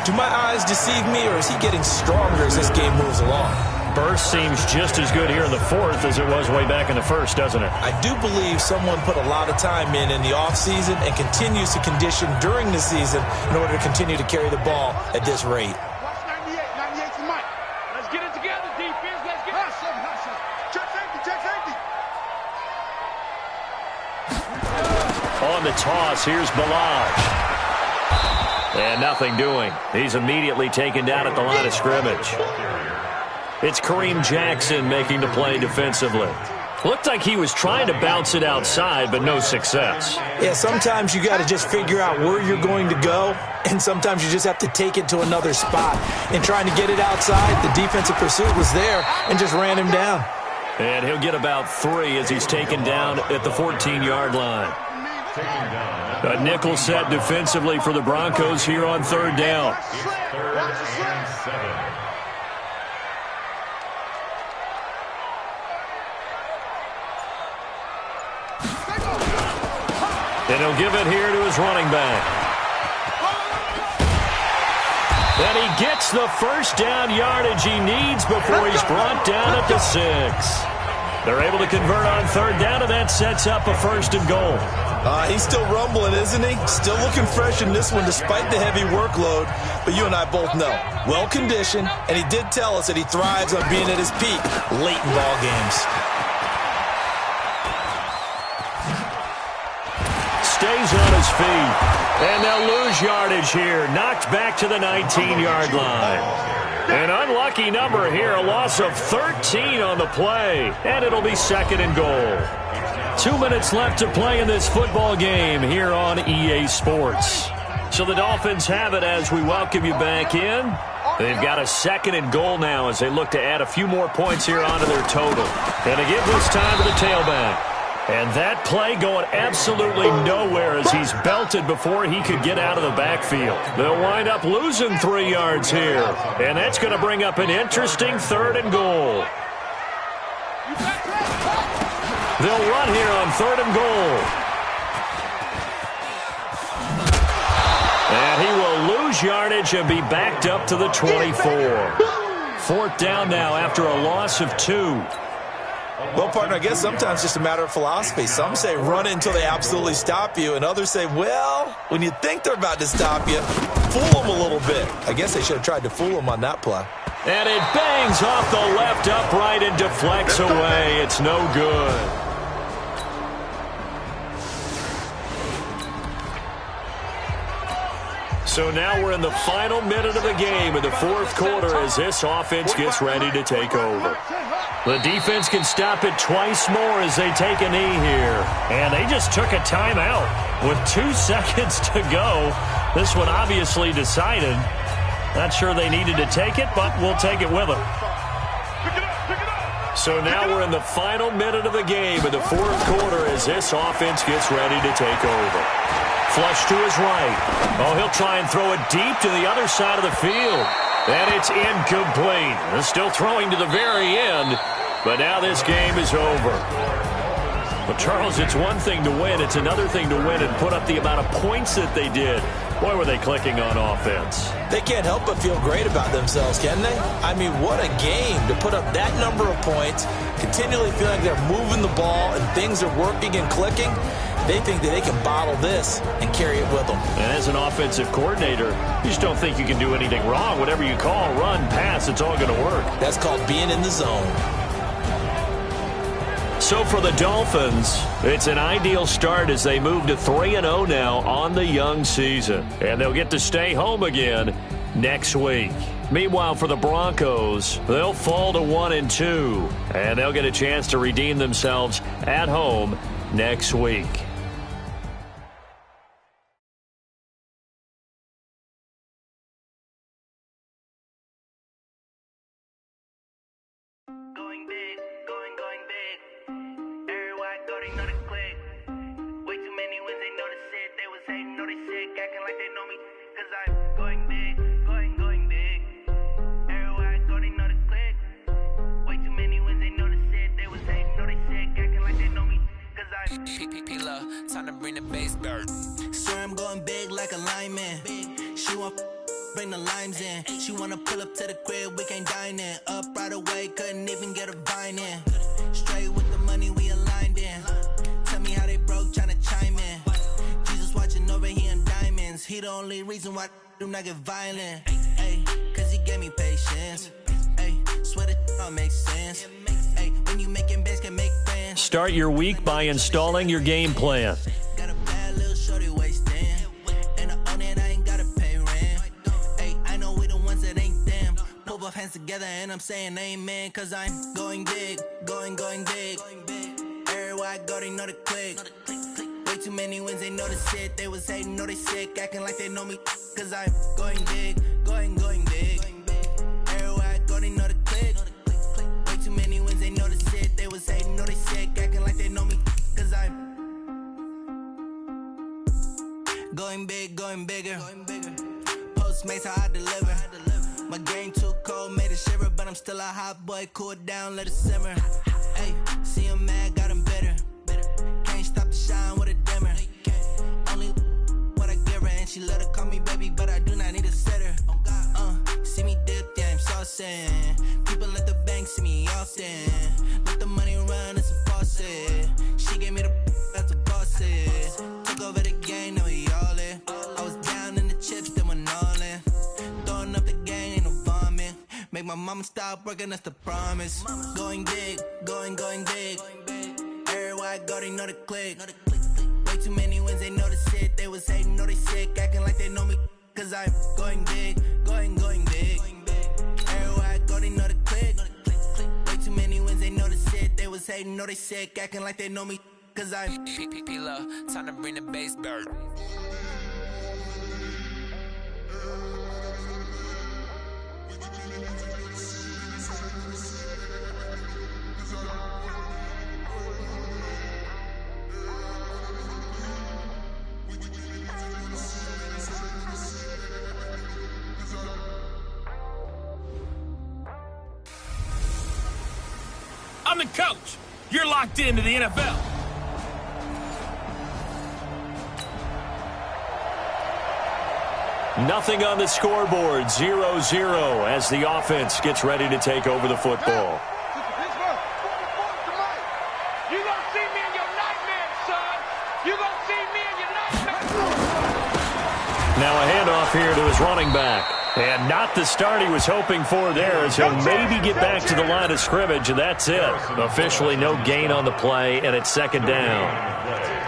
Do my eyes deceive me, or is he getting stronger as this game moves along? Burst seems just as good here in the 4th as it was way back in the 1st, doesn't it? I do believe someone put a lot of time in the offseason and continues to condition during the season in order to continue to carry the ball at this rate. On the toss, here's Balaj. And nothing doing. He's immediately taken down at the line of scrimmage. It's Kareem Jackson making the play defensively. Looked like he was trying to bounce it outside, but no success. Yeah, sometimes you got to just figure out where you're going to go, and sometimes you just have to take it to another spot. In trying to get it outside, the defensive pursuit was there and just ran him down. And he'll get about 3 as he's taken down at the 14-yard line. A nickel set defensively for the Broncos here on 3rd down. And he'll give it here to his running back. And he gets the first down yardage he needs before he's brought down at the 6. They're able to convert on 3rd down, and that sets up a 1st and goal. He's still rumbling, isn't he? Still looking fresh in this one despite the heavy workload. But you and I both know, well-conditioned, and he did tell us that he thrives on being at his peak late in ball games. Stays on his feet. And they'll lose yardage here. Knocked back to the 19-yard line. An unlucky number here, a loss of 13 on the play. And it'll be 2nd and goal. 2 minutes left to play in this football game here on EA Sports. So the Dolphins have it as we welcome you back in. They've got a 2nd and goal now as they look to add a few more points here onto their total. And to give this time to the tailback. And that play going absolutely nowhere as he's belted before he could get out of the backfield. They'll wind up losing 3 yards here. And that's going to bring up an interesting 3rd and goal. They'll run here on 3rd and goal. And he will lose yardage and be backed up to the 24. 4th down now after a loss of 2. Well, partner, I guess sometimes it's just a matter of philosophy. Some say run until they absolutely stop you, and others say, well, when you think they're about to stop you, fool them a little bit. I guess they should have tried to fool them on that play. And it bangs off the left upright and deflects away. It's no good. So now we're in the final minute of the game in the 4th quarter as this offense gets ready to take over. The defense can stop it twice more as they take a knee here. And they just took a timeout with 2 seconds to go. This one obviously decided. Not sure they needed to take it, but we'll take it with them. So now we're in the final minute of the game in the 4th quarter as this offense gets ready to take over. Flush to his right. Oh, he'll try and throw it deep to the other side of the field. And it's incomplete. They're still throwing to the very end, but now this game is over. Well, Charles, it's one thing to win. It's another thing to win and put up the amount of points that they did. Boy, were they clicking on offense. They can't help but feel great about themselves, can they? I mean, what a game to put up that number of points, continually feeling like they're moving the ball and things are working and clicking. They think that they can bottle this and carry it with them. And as an offensive coordinator, you just don't think you can do anything wrong. Whatever you call, run, pass, it's all going to work. That's called being in the zone. So for the Dolphins, it's an ideal start as they move to 3-0 now on the young season. And they'll get to stay home again next week. Meanwhile, for the Broncos, they'll fall to 1-2. And they'll get a chance to redeem themselves at home next week. Time to bring the bass bird. Swear I'm going big like a lineman. She want bring the limes in. She wanna pull up to the crib, we can't dine in. Up right away, couldn't even get a vine in. Straight with the money, we aligned in. Tell me how they broke, tryna chime in. Jesus watching over here in diamonds. He the only reason why I do not get violent. Ay, cause he gave me patience. Ay, swear that all makes sense. Ay, when you making bands can make friends. Start your week by installing your game plan. Got a bad little shorty wasting. And I own it, I ain't gotta pay rent. Ay, I know we the ones that ain't them. Pull both hands together and I'm saying amen. Cause I'm going big, going big. Everywhere I go, they know the click. Way too many wins, they know the shit. They was hating, know they sick, acting like they know me. Cause I'm going big, going big. Everywhere I go, they know the click. Way too many wins, they know the shit. They was hating, know they sick, acting like they know me. Cause I'm going big, going bigger. Postmates, how I deliver. My game too cold, made it shiver. But I'm still a hot boy, cool it down, let it simmer. Hey, see him mad, got him bitter. Can't stop the shine with a dimmer. Only what I give her, and she let her call me baby, but I do not need a sitter. See me dip, yeah, I'm saucing. People at the bank see me often. Let the money run, it's a faucet. She gave me the that's a boss is. Took over the game, now we all in. I was down in the chips, then went all in. Throwing up the game, ain't no vomit. Make my mama stop working, that's the promise. Going big, going big. Everywhere I go, they know the click. Way too many wins, they know the shit. They was was hating, know they sick, acting like they know me, cause I'm going big, going big. Everywhere I go, they know the click. Way too many wins, they know the shit. They was hating, know they sick, acting like they know me, cause I'm P-P-P-Lo, time to bring the bass back. I'm the coach. You're locked into the NFL. Nothing on the scoreboard, 0-0 as the offense gets ready to take over the football. You gonna see me in your nightmares, son. You gonna see me in your nightmares. Now a handoff here to his running back. And not the start he was hoping for there, as he'll maybe get back to the line of scrimmage, and that's it. Officially no gain on the play, and it's second down.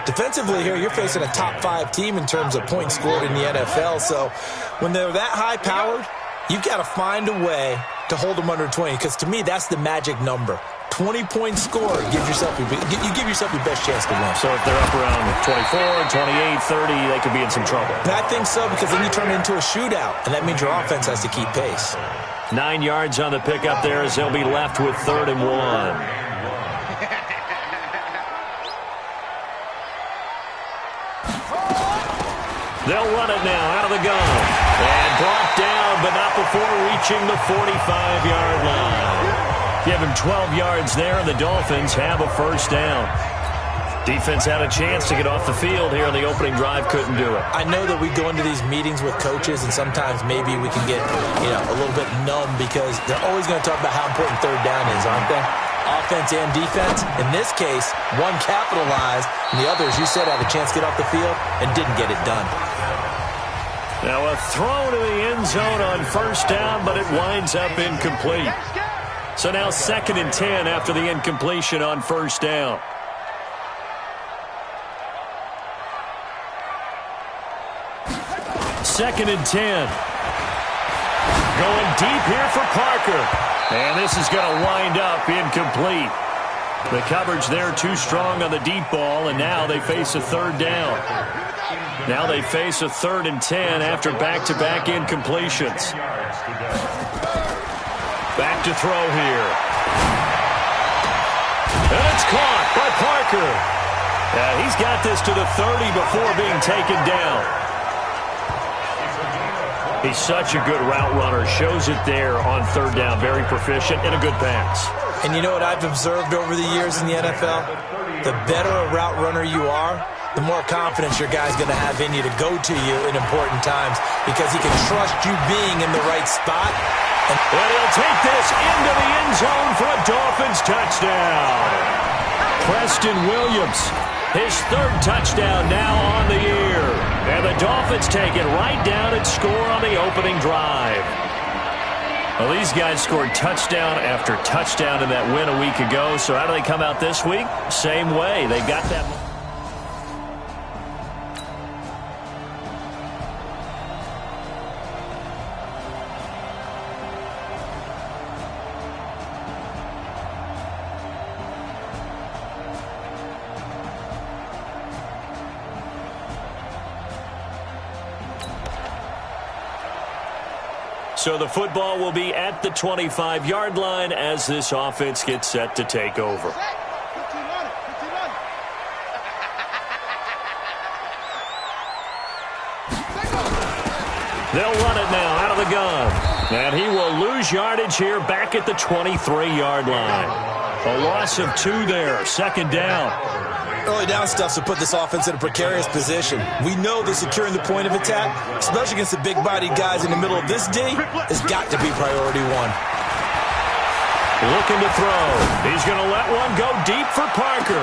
Defensively here, you're facing a top 5 team in terms of points scored in the NFL, so when they're that high-powered, you've got to find a way to hold them under 20, because to me, that's the magic number. 20-point score, you give yourself your best chance to win. So if they're up around 24, 28, 30, they could be in some trouble. I think so, because then you turn it into a shootout, and that means your offense has to keep pace. 9 yards on the pickup there as they'll be left with 3rd and 1. They'll run it now out of the gun. And brought down, but not before reaching the 45-yard line. Give him 12 yards there, and the Dolphins have a first down. Defense had a chance to get off the field here on the opening drive, couldn't do it. I know that we go into these meetings with coaches, and sometimes maybe we can get a little bit numb because they're always going to talk about how important 3rd down is, aren't they? Offense and defense. In this case, one capitalized, and the other, as you said, had a chance to get off the field and didn't get it done. Now a throw to the end zone on first down, but it winds up incomplete. So now 2nd and 10 after the incompletion on first down. Second and 10. Going deep here for Parker. And this is going to wind up incomplete. The coverage there too strong on the deep ball, and now they face a 3rd down. Now they face a 3rd and 10 after back-to-back incompletions. Back to throw here. And it's caught by Parker. He's got this to the 30 before being taken down. He's such a good route runner. Shows it there on 3rd down. Very proficient and a good pass. And you know what I've observed over the years in the NFL? The better a route runner you are, the more confidence your guy's going to have in you to go to you in important times because he can trust you being in the right spot. And he'll take this into the end zone for a Dolphins touchdown. Preston Williams, his 3rd touchdown now on the year. And the Dolphins take it right down and score on the opening drive. Well, these guys scored touchdown after touchdown in that win a week ago. So how do they come out this week? Same way. They've got that. So the football will be at the 25-yard line as this offense gets set to take over. They'll run it now out of the gun. And he will lose yardage here back at the 23-yard line. A loss of 2 there, 2nd down. Early down stuff to put this offense in a precarious position. We know that securing the point of attack, especially against the big-bodied guys in the middle of this D, has got to be priority 1. Looking to throw. He's going to let one go deep for Parker.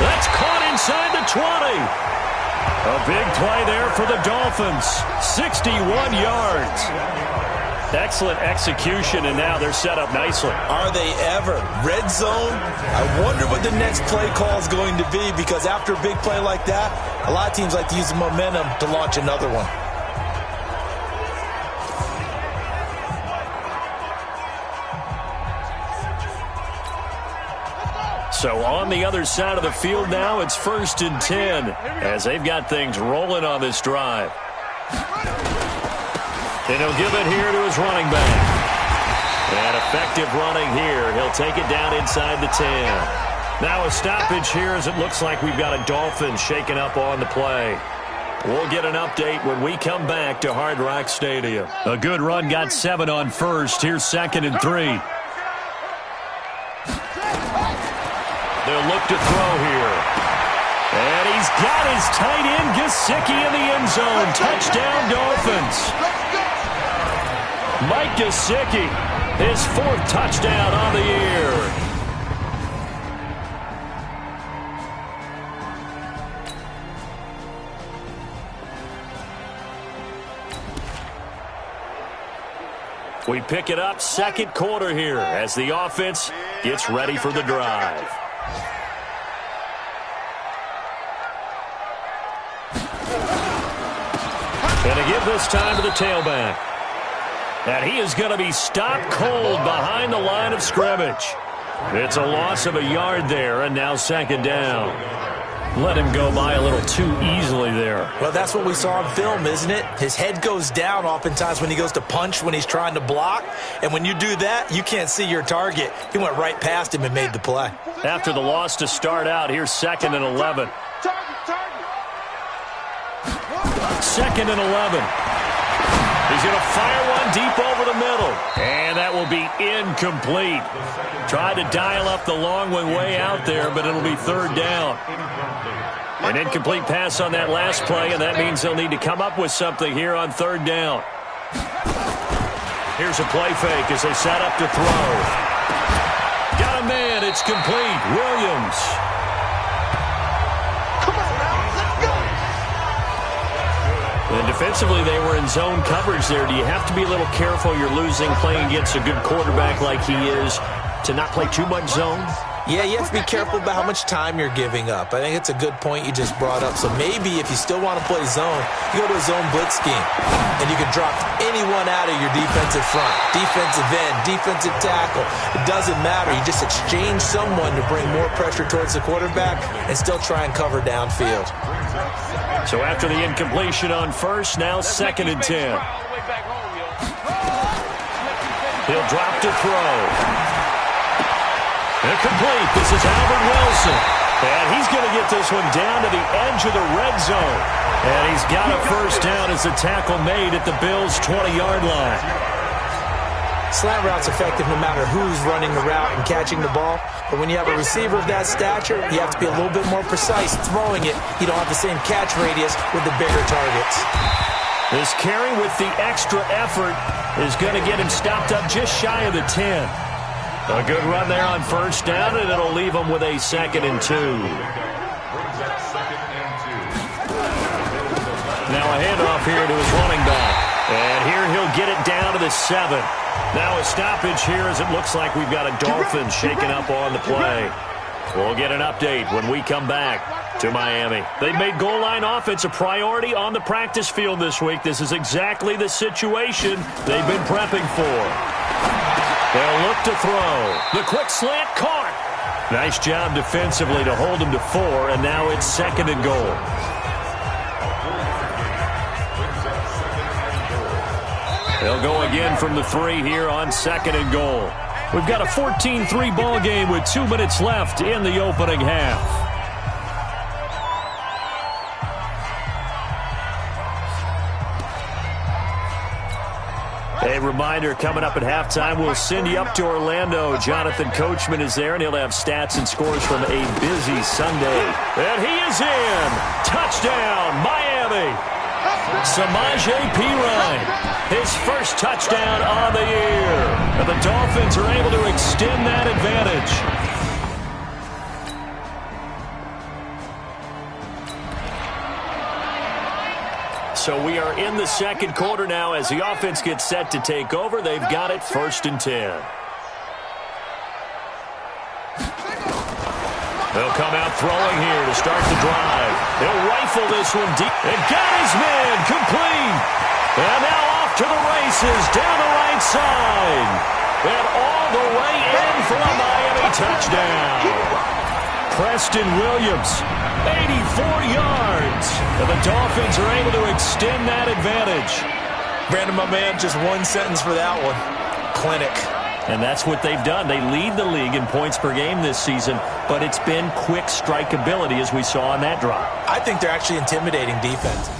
That's caught inside the 20. A big play there for the Dolphins. 61 yards. Excellent execution, and now they're set up nicely. Are they ever? Red zone? I wonder what the next play call is going to be, because after a big play like that, a lot of teams like to use the momentum to launch another one. So on the other side of the field now, it's 1st and 10 as they've got things rolling on this drive. And he'll give it here to his running back. And effective running here. He'll take it down inside the 10. Now a stoppage here as it looks like we've got a Dolphin shaking up on the play. We'll get an update when we come back to Hard Rock Stadium. A good run, got 7 on first. Here's 2nd and 3. They'll look to throw here. And he's got his tight end, Gesicki, in the end zone. Touchdown, Dolphins. Mike Gesicki, his 4th touchdown on the year. We pick it up, 2nd quarter here as the offense gets ready for the drive. And to give this time to the tailback. And he is going to be stopped cold behind the line of scrimmage. It's a loss of a yard there, and now 2nd down. Let him go by a little too easily there. Well, that's what we saw on film, isn't it? His head goes down oftentimes when he goes to punch, when he's trying to block. And when you do that, you can't see your target. He went right past him and made the play. After the loss to start out, here's 2nd and 11. 2nd and 11. He's going to fire one deep over the middle. And that will be incomplete. Tried to dial up the long one way out there, but it'll be 3rd down. An incomplete pass on that last play, and that means they'll need to come up with something here on 3rd down. Here's a play fake as they set up to throw. Got a man. It's complete. Williams. And defensively, they were in zone coverage there. Do you have to be a little careful? You're losing, playing against a good quarterback like he is, to not play too much zone? Yeah, you have to be careful about how much time you're giving up. I think it's a good point you just brought up. So maybe if you still want to play zone, you go to a zone blitz scheme, and you can drop anyone out of your defensive front, defensive end, defensive tackle. It doesn't matter. You just exchange someone to bring more pressure towards the quarterback and still try and cover downfield. So after the incompletion on first, now 2nd and 10. He'll drop to throw. Incomplete. This is Albert Wilson. And he's going to get this one down to the edge of the red zone. And he's got a 1st down as the tackle made at the Bills' 20-yard line. Slant route's effective no matter who's running the route and catching the ball. But when you have a receiver of that stature, you have to be a little bit more precise throwing it. You don't have the same catch radius with the bigger targets. This carry with the extra effort is going to get him stopped up just shy of the 10. A good run there on 1st down, and it'll leave him with a 2nd and 2. Now a handoff here to his running back. And here he'll get it down to the 7. Now a stoppage here as it looks like we've got a Dolphin shaking up on the play. We'll get an update when we come back to Miami. They've made goal line offense a priority on the practice field this week. This is exactly the situation they've been prepping for. They'll look to throw. The quick slant caught. Nice job defensively to hold him to 4, and now it's 2nd and goal. They'll go again from the 3 here on 2nd and goal. We've got a 14-3 ball game with 2 minutes left in the opening half. A reminder, coming up at halftime, we'll send you up to Orlando. Jonathan Coachman is there, and he'll have stats and scores from a busy Sunday. And he is in. Touchdown, Miami. Samaje Perine, his 1st touchdown on the year. And the Dolphins are able to extend that advantage. So we are in the second quarter now as the offense gets set to take over. They've got it 1st and 10. They'll come out throwing here to start the drive. They'll rifle this one deep. And got his man complete. And now off to the races down the right side. And all the way in for a Miami touchdown. Preston Williams, 84 yards. And the Dolphins are able to extend that advantage. Brandon, my man, just one sentence for that one. Clinic. And that's what they've done. They lead the league in points per game this season, but it's been quick strike ability as we saw on that drive. I think they're actually intimidating defense.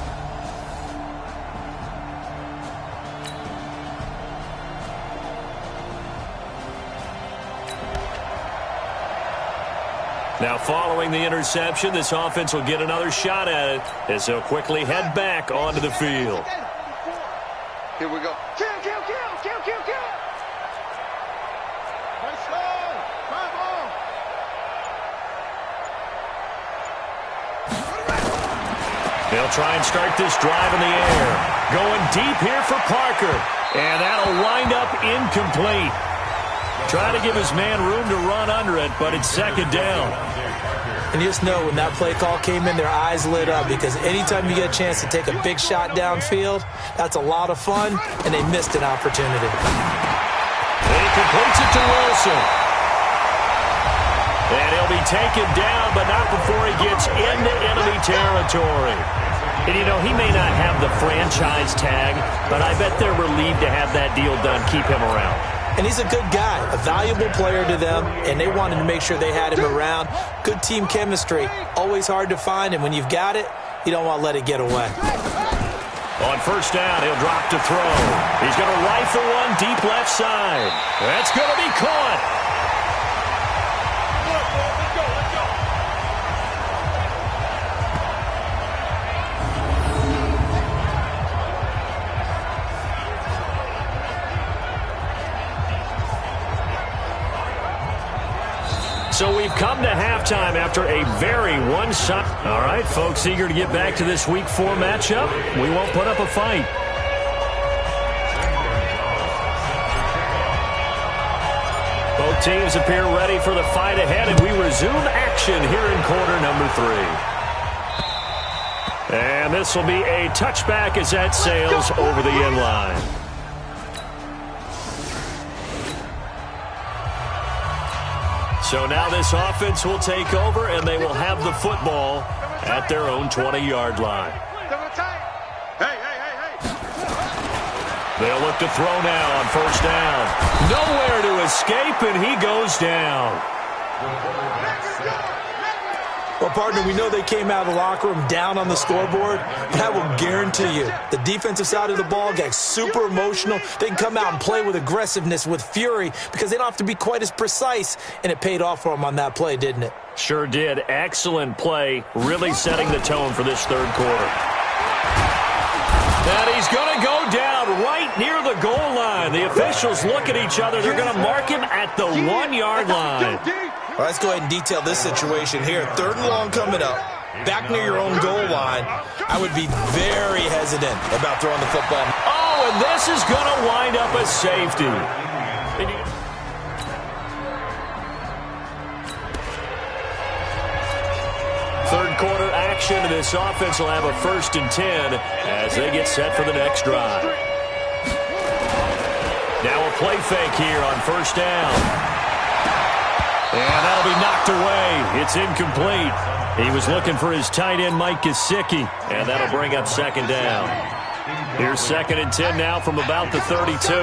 Now following the interception, this offense will get another shot at it as they'll quickly head back onto the field. Here we go. Kill, kill, kill, kill, kill, kill. Let's go. Come on. They'll try and start this drive in the air. Going deep here for Parker. And that'll wind up incomplete. Trying to give his man room to run under it, but it's 2nd down. And you just know when that play call came in, their eyes lit up because anytime you get a chance to take a big shot downfield, that's a lot of fun, and they missed an opportunity. He completes it to Wilson. And he'll be taken down, but not before he gets into enemy territory. And, you know, he may not have the franchise tag, but I bet they're relieved to have that deal done, keep him around. And he's a good guy, a valuable player to them, and they wanted to make sure they had him around. Good team chemistry, always hard to find, and when you've got it, you don't want to let it get away. On 1st down, he'll drop to throw. He's going to rifle one deep left side. That's going to be caught. So we've come to halftime after a very one-sided. All right, folks, eager to get back to this Week 4 matchup. We won't put up a fight. Both teams appear ready for the fight ahead, and we resume action here in quarter number 3. And this will be a touchback as that sails over the end line. So now this offense will take over, and they will have the football at their own 20-yard line. They'll look to throw now on 1st down. Nowhere to escape, and he goes down. Well, partner, we know they came out of the locker room down on the scoreboard, but I will guarantee you the defensive side of the ball got super emotional. They can come out and play with aggressiveness, with fury, because they don't have to be quite as precise, and it paid off for them on that play, didn't it? Sure did. Excellent play, really setting the tone for this 3rd quarter. And he's going to go down right near the goal line. The officials look at each other. They're going to mark him at the 1-yard line. Well, let's go ahead and detail this situation here. 3rd and long coming up. Back near your own goal line. I would be very hesitant about throwing the football. Oh, and this is going to wind up a safety. Third quarter action, and this offense will have a 1st and 10 as they get set for the next drive. Now a play fake here on 1st down. And that'll be knocked away. It's incomplete. He was looking for his tight end, Mike Gesicki, and that'll bring up 2nd down. Here's 2nd and 10 now from about the 32.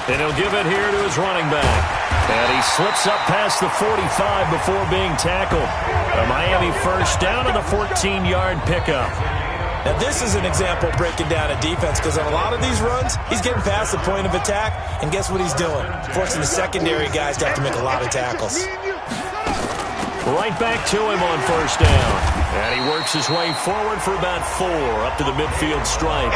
And he'll give it here to his running back. And he slips up past the 45 before being tackled. A Miami 1st down and a 14-yard pickup. Now, this is an example of breaking down a defense because on a lot of these runs, he's getting past the point of attack, and guess what he's doing? Forcing the secondary guys to have to make a lot of tackles. Right back to him on 1st down. And he works his way forward for about 4 up to the midfield stripe.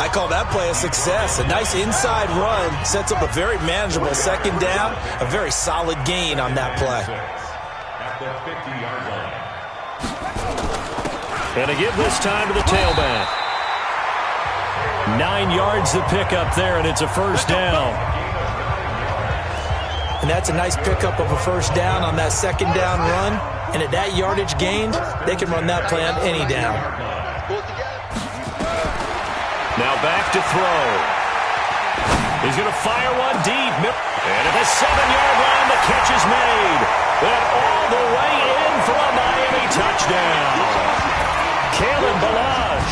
I call that play a success. A nice inside run sets up a very manageable 2nd down, a very solid gain on that play. And to give this time to the tailback. 9 yards to pick up there, and it's a first down. And that's a nice pickup of a first down on that second down run. And at that yardage gained, they can run that play on any down. Now back to throw. He's going to fire one deep. And at the 7-yard line, the catch is made. And all the way in for a Miami touchdown. Kalen Ballage.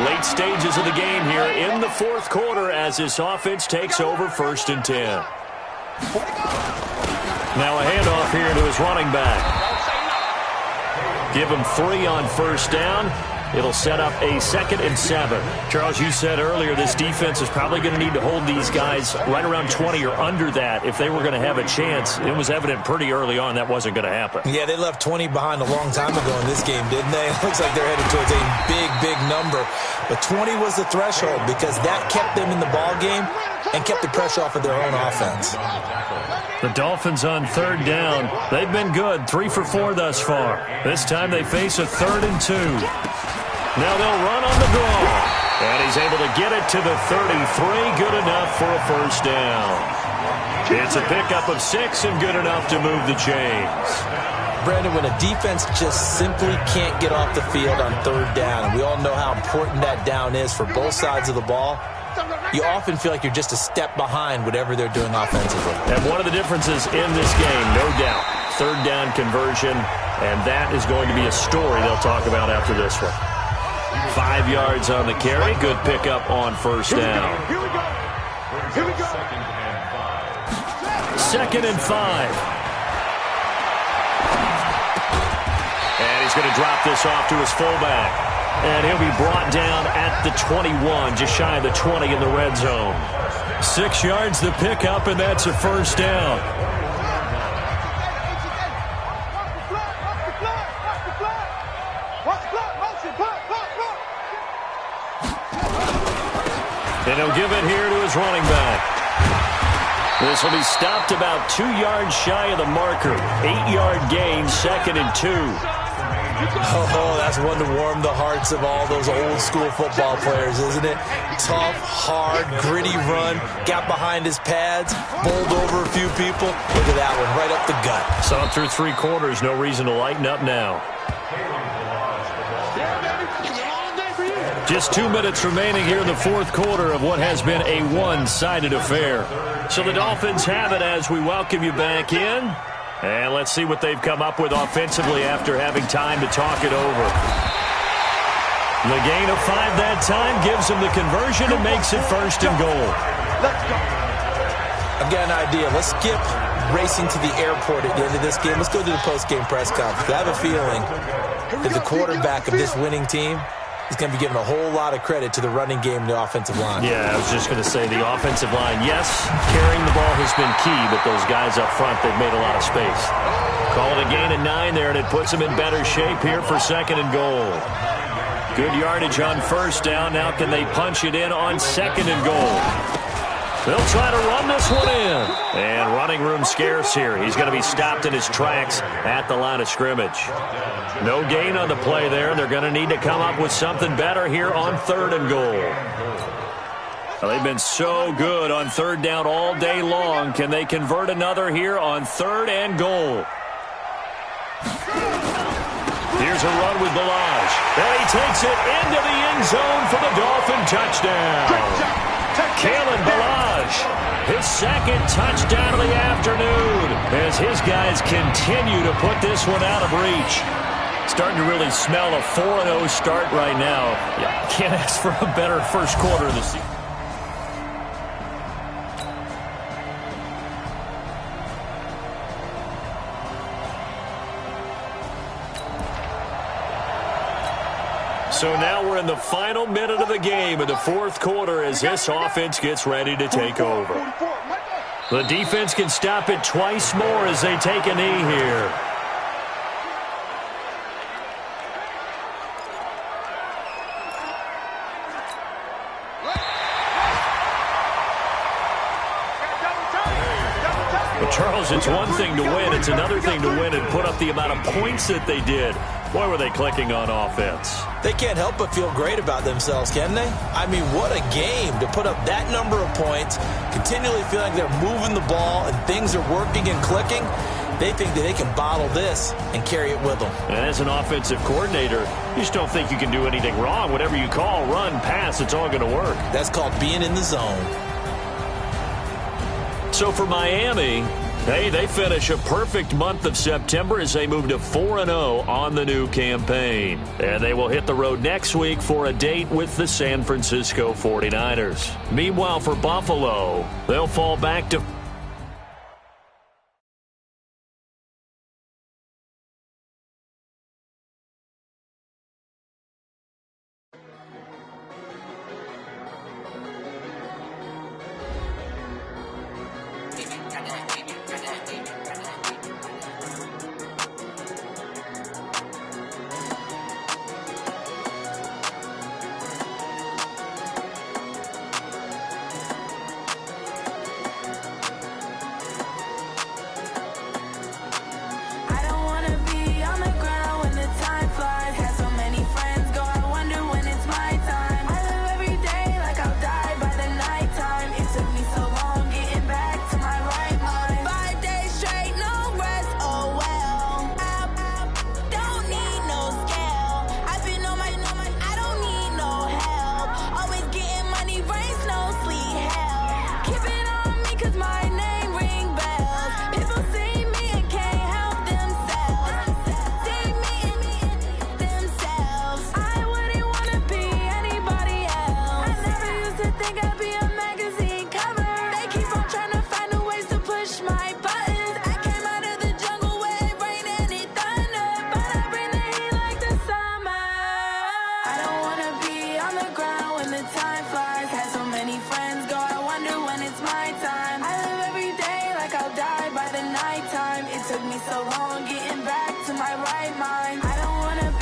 Late stages of the game here in the fourth quarter as this offense takes over 1st and 10. Now a handoff here to his running back. Give him 3 on first down. It'll set up a 2nd and 7. Charles, you said earlier this defense is probably going to need to hold these guys right around 20 or under that if they were going to have a chance. It was evident pretty early on that wasn't going to happen. Yeah, they left 20 behind a long time ago in this game, didn't they? It looks like they're headed towards a big number. But 20 was the threshold because that kept them in the ball game and kept the pressure off of their own offense. The Dolphins on 3rd down. They've been good, 3 for 4 thus far. This time they face a 3rd and 2. Now they'll run on the draw. And he's able to get it to the 33. Good enough for a first down. It's a pickup of 6 and good enough to move the chains. Brandon, when a defense just simply can't get off the field on 3rd down, and we all know how important that down is for both sides of the ball, you often feel like you're just a step behind whatever they're doing offensively. And one of the differences in this game, no doubt, 3rd down conversion, and that is going to be a story they'll talk about after this one. 5 yards on the carry. Good pickup on first down. Here we go. Here we go. 2nd and 5. And he's going to drop this off to his fullback. And he'll be brought down at the 21, just shy of the 20 in the red zone. 6 yards the pickup, and that's a first down. And he'll give it here to his running back. This will be stopped about 2 yards shy of the marker. 8-yard gain, 2nd and 2. Oh, that's one to warm the hearts of all those old-school football players, isn't it? Tough, hard, gritty run. Got behind his pads, bowled over a few people. Look at that one, right up the gut. Saw it through 3 quarters. No reason to lighten up now. Just 2 minutes remaining here in the fourth quarter of what has been a one-sided affair. So the Dolphins have it as we welcome you back in. And let's see what they've come up with offensively after having time to talk it over. The gain of 5 that time gives them the conversion and makes it 1st and goal. I've got an idea. Let's skip racing to the airport at the end of this game. Let's go to the post-game press conference. I have a feeling that the quarterback of this winning team is going to be given a whole lot of credit to the running game and the offensive line. Yeah, I was just going to say the offensive line, yes, carrying the ball has been key, but those guys up front, they've made a lot of space. Call it a gain of 9 there, and it puts them in better shape here for 2nd and goal. Good yardage on first down. Now can they punch it in on 2nd and goal? They'll try to run this one in. And running room scarce here. He's going to be stopped in his tracks at the line of scrimmage. No gain on the play there. They're going to need to come up with something better here on 3rd and goal. Well, they've been so good on 3rd down all day long. Can they convert another here on 3rd and goal? Here's a run with Ballage. And he takes it into the end zone for the Dolphin touchdown. Kalen Ballage, his 2nd touchdown of the afternoon as his guys continue to put this one out of reach. Starting to really smell a 4-0 start right now. Yeah, can't ask for a better first quarter of the season. So now we're in the final minute of the game in the fourth quarter as this offense gets ready to take over. The defense can stop it twice more as they take a knee here. Charles, it's one thing to win. It's another thing to win and put up the amount of points that they did. Boy, were they clicking on offense. They can't help but feel great about themselves, can they? I mean, what a game to put up that number of points, continually feeling like they're moving the ball and things are working and clicking. They think that they can bottle this and carry it with them. And as an offensive coordinator, you just don't think you can do anything wrong. Whatever you call, run, pass, it's all going to work. That's called being in the zone. So for Miami, hey, they finish a perfect month of September as they move to 4-0 on the new campaign. And they will hit the road next week for a date with the San Francisco 49ers. Meanwhile, for Buffalo, they'll fall back to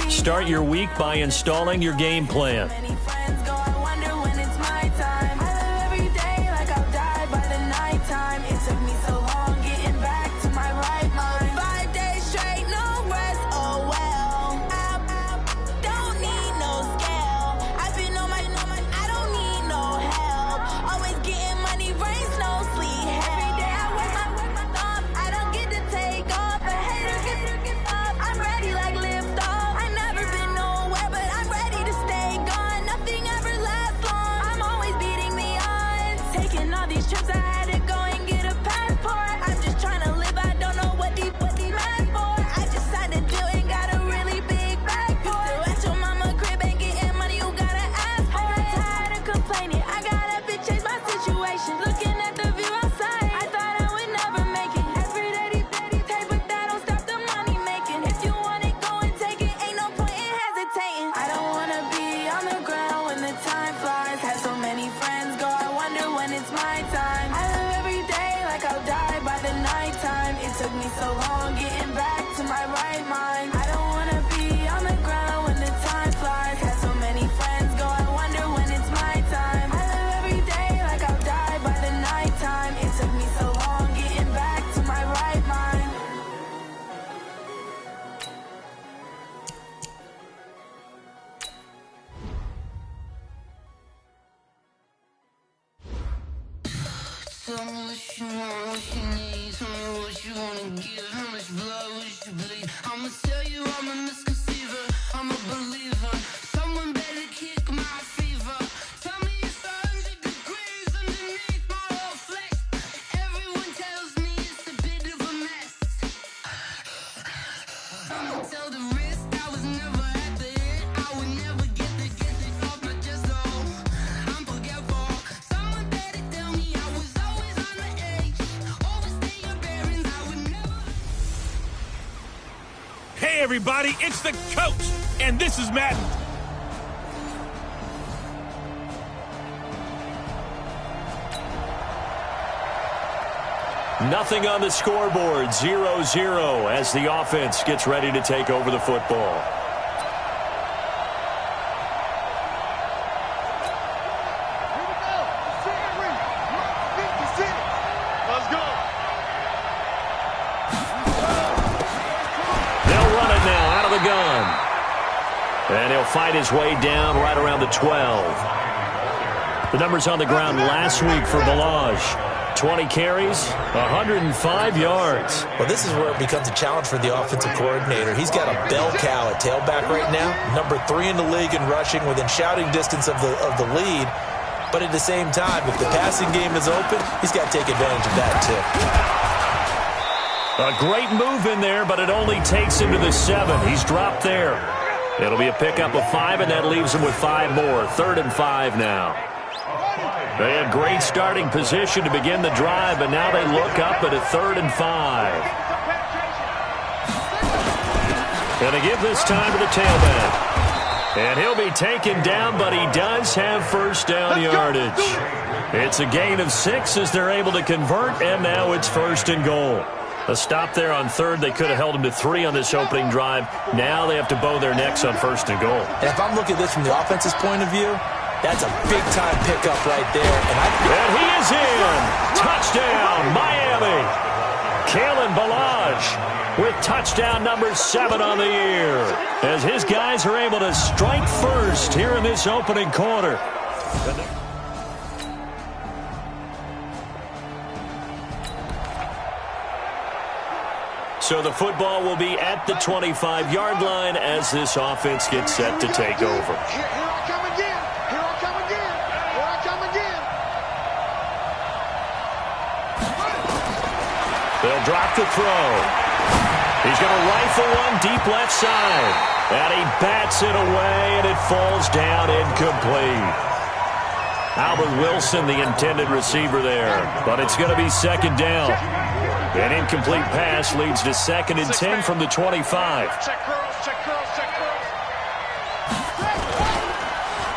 Start your week by installing your game plan. Tell me what you want, what you need. Tell me what you wanna give. How much blood would you bleed? I'ma tell you I'm a misconceiver. I'm a believer. Someone better kick my fever. Tell me it's 100 degrees underneath my whole flesh. Everyone tells me it's a bit of a mess. I'ma tell the risk I was never at the end. I would never get it off my chest. Oh, I'm forgetful. Someone better tell me I was always on the edge. Overstay your bearings. I would never. Hey, everybody, it's the coach, and this is Madden. Nothing on the scoreboard, 0-0 as the offense gets ready to take over the football. Let's go. the gun. And he'll fight his way down right around the 12. The numbers on the ground last week for Balaj. 20 carries, 105 yards. Well, this is where it becomes a challenge for the offensive coordinator. He's got a bell cow at tailback right now, number 3 in the league in rushing, within shouting distance of the lead. But at the same time, if the passing game is open, he's got to take advantage of that too. A great move in there, but it only takes him to the 7. He's dropped there. It'll be a pickup of 5, and that leaves him with 5 more. 3rd and 5 now. They had great starting position to begin the drive, but now they look up at a 3rd and 5. Going to give this time to the tailback. And he'll be taken down, but he does have first down yardage. It's a gain of 6 as they're able to convert, and now it's 1st and goal. A stop there on 3rd. They could have held him to 3 on this opening drive. Now they have to bow their necks on 1st and goal. And if I'm looking at this from the offense's point of view, that's a big-time pickup right there. And he is in. Touchdown, Miami. Kalen Balaj with touchdown number 7 on the year, as his guys are able to strike first here in this opening quarter. So the football will be at the 25-yard line as this offense gets set to take over. Here I come again. Here I come again. Here I come again. They'll drop the throw. He's going to rifle one deep left side. And he bats it away, and it falls down incomplete. Albert Wilson, the intended receiver there. But it's going to be 2nd down. An incomplete pass leads to 2nd and 10 from the 25. Check curls, check curls, check curls.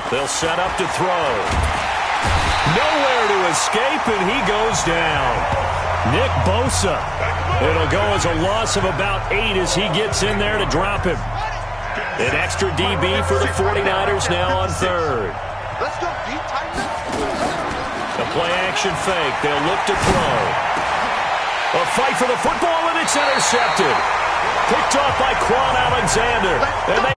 They'll set up to throw. Nowhere to escape, and he goes down. Nick Bosa. It'll go as a loss of about 8 as he gets in there to drop him. An extra DB for the 49ers now on 3rd. Let's go, deep, tighten up. A play-action fake. They'll look to throw. A fight for the football, and it's intercepted. Picked off by Quan Alexander. And they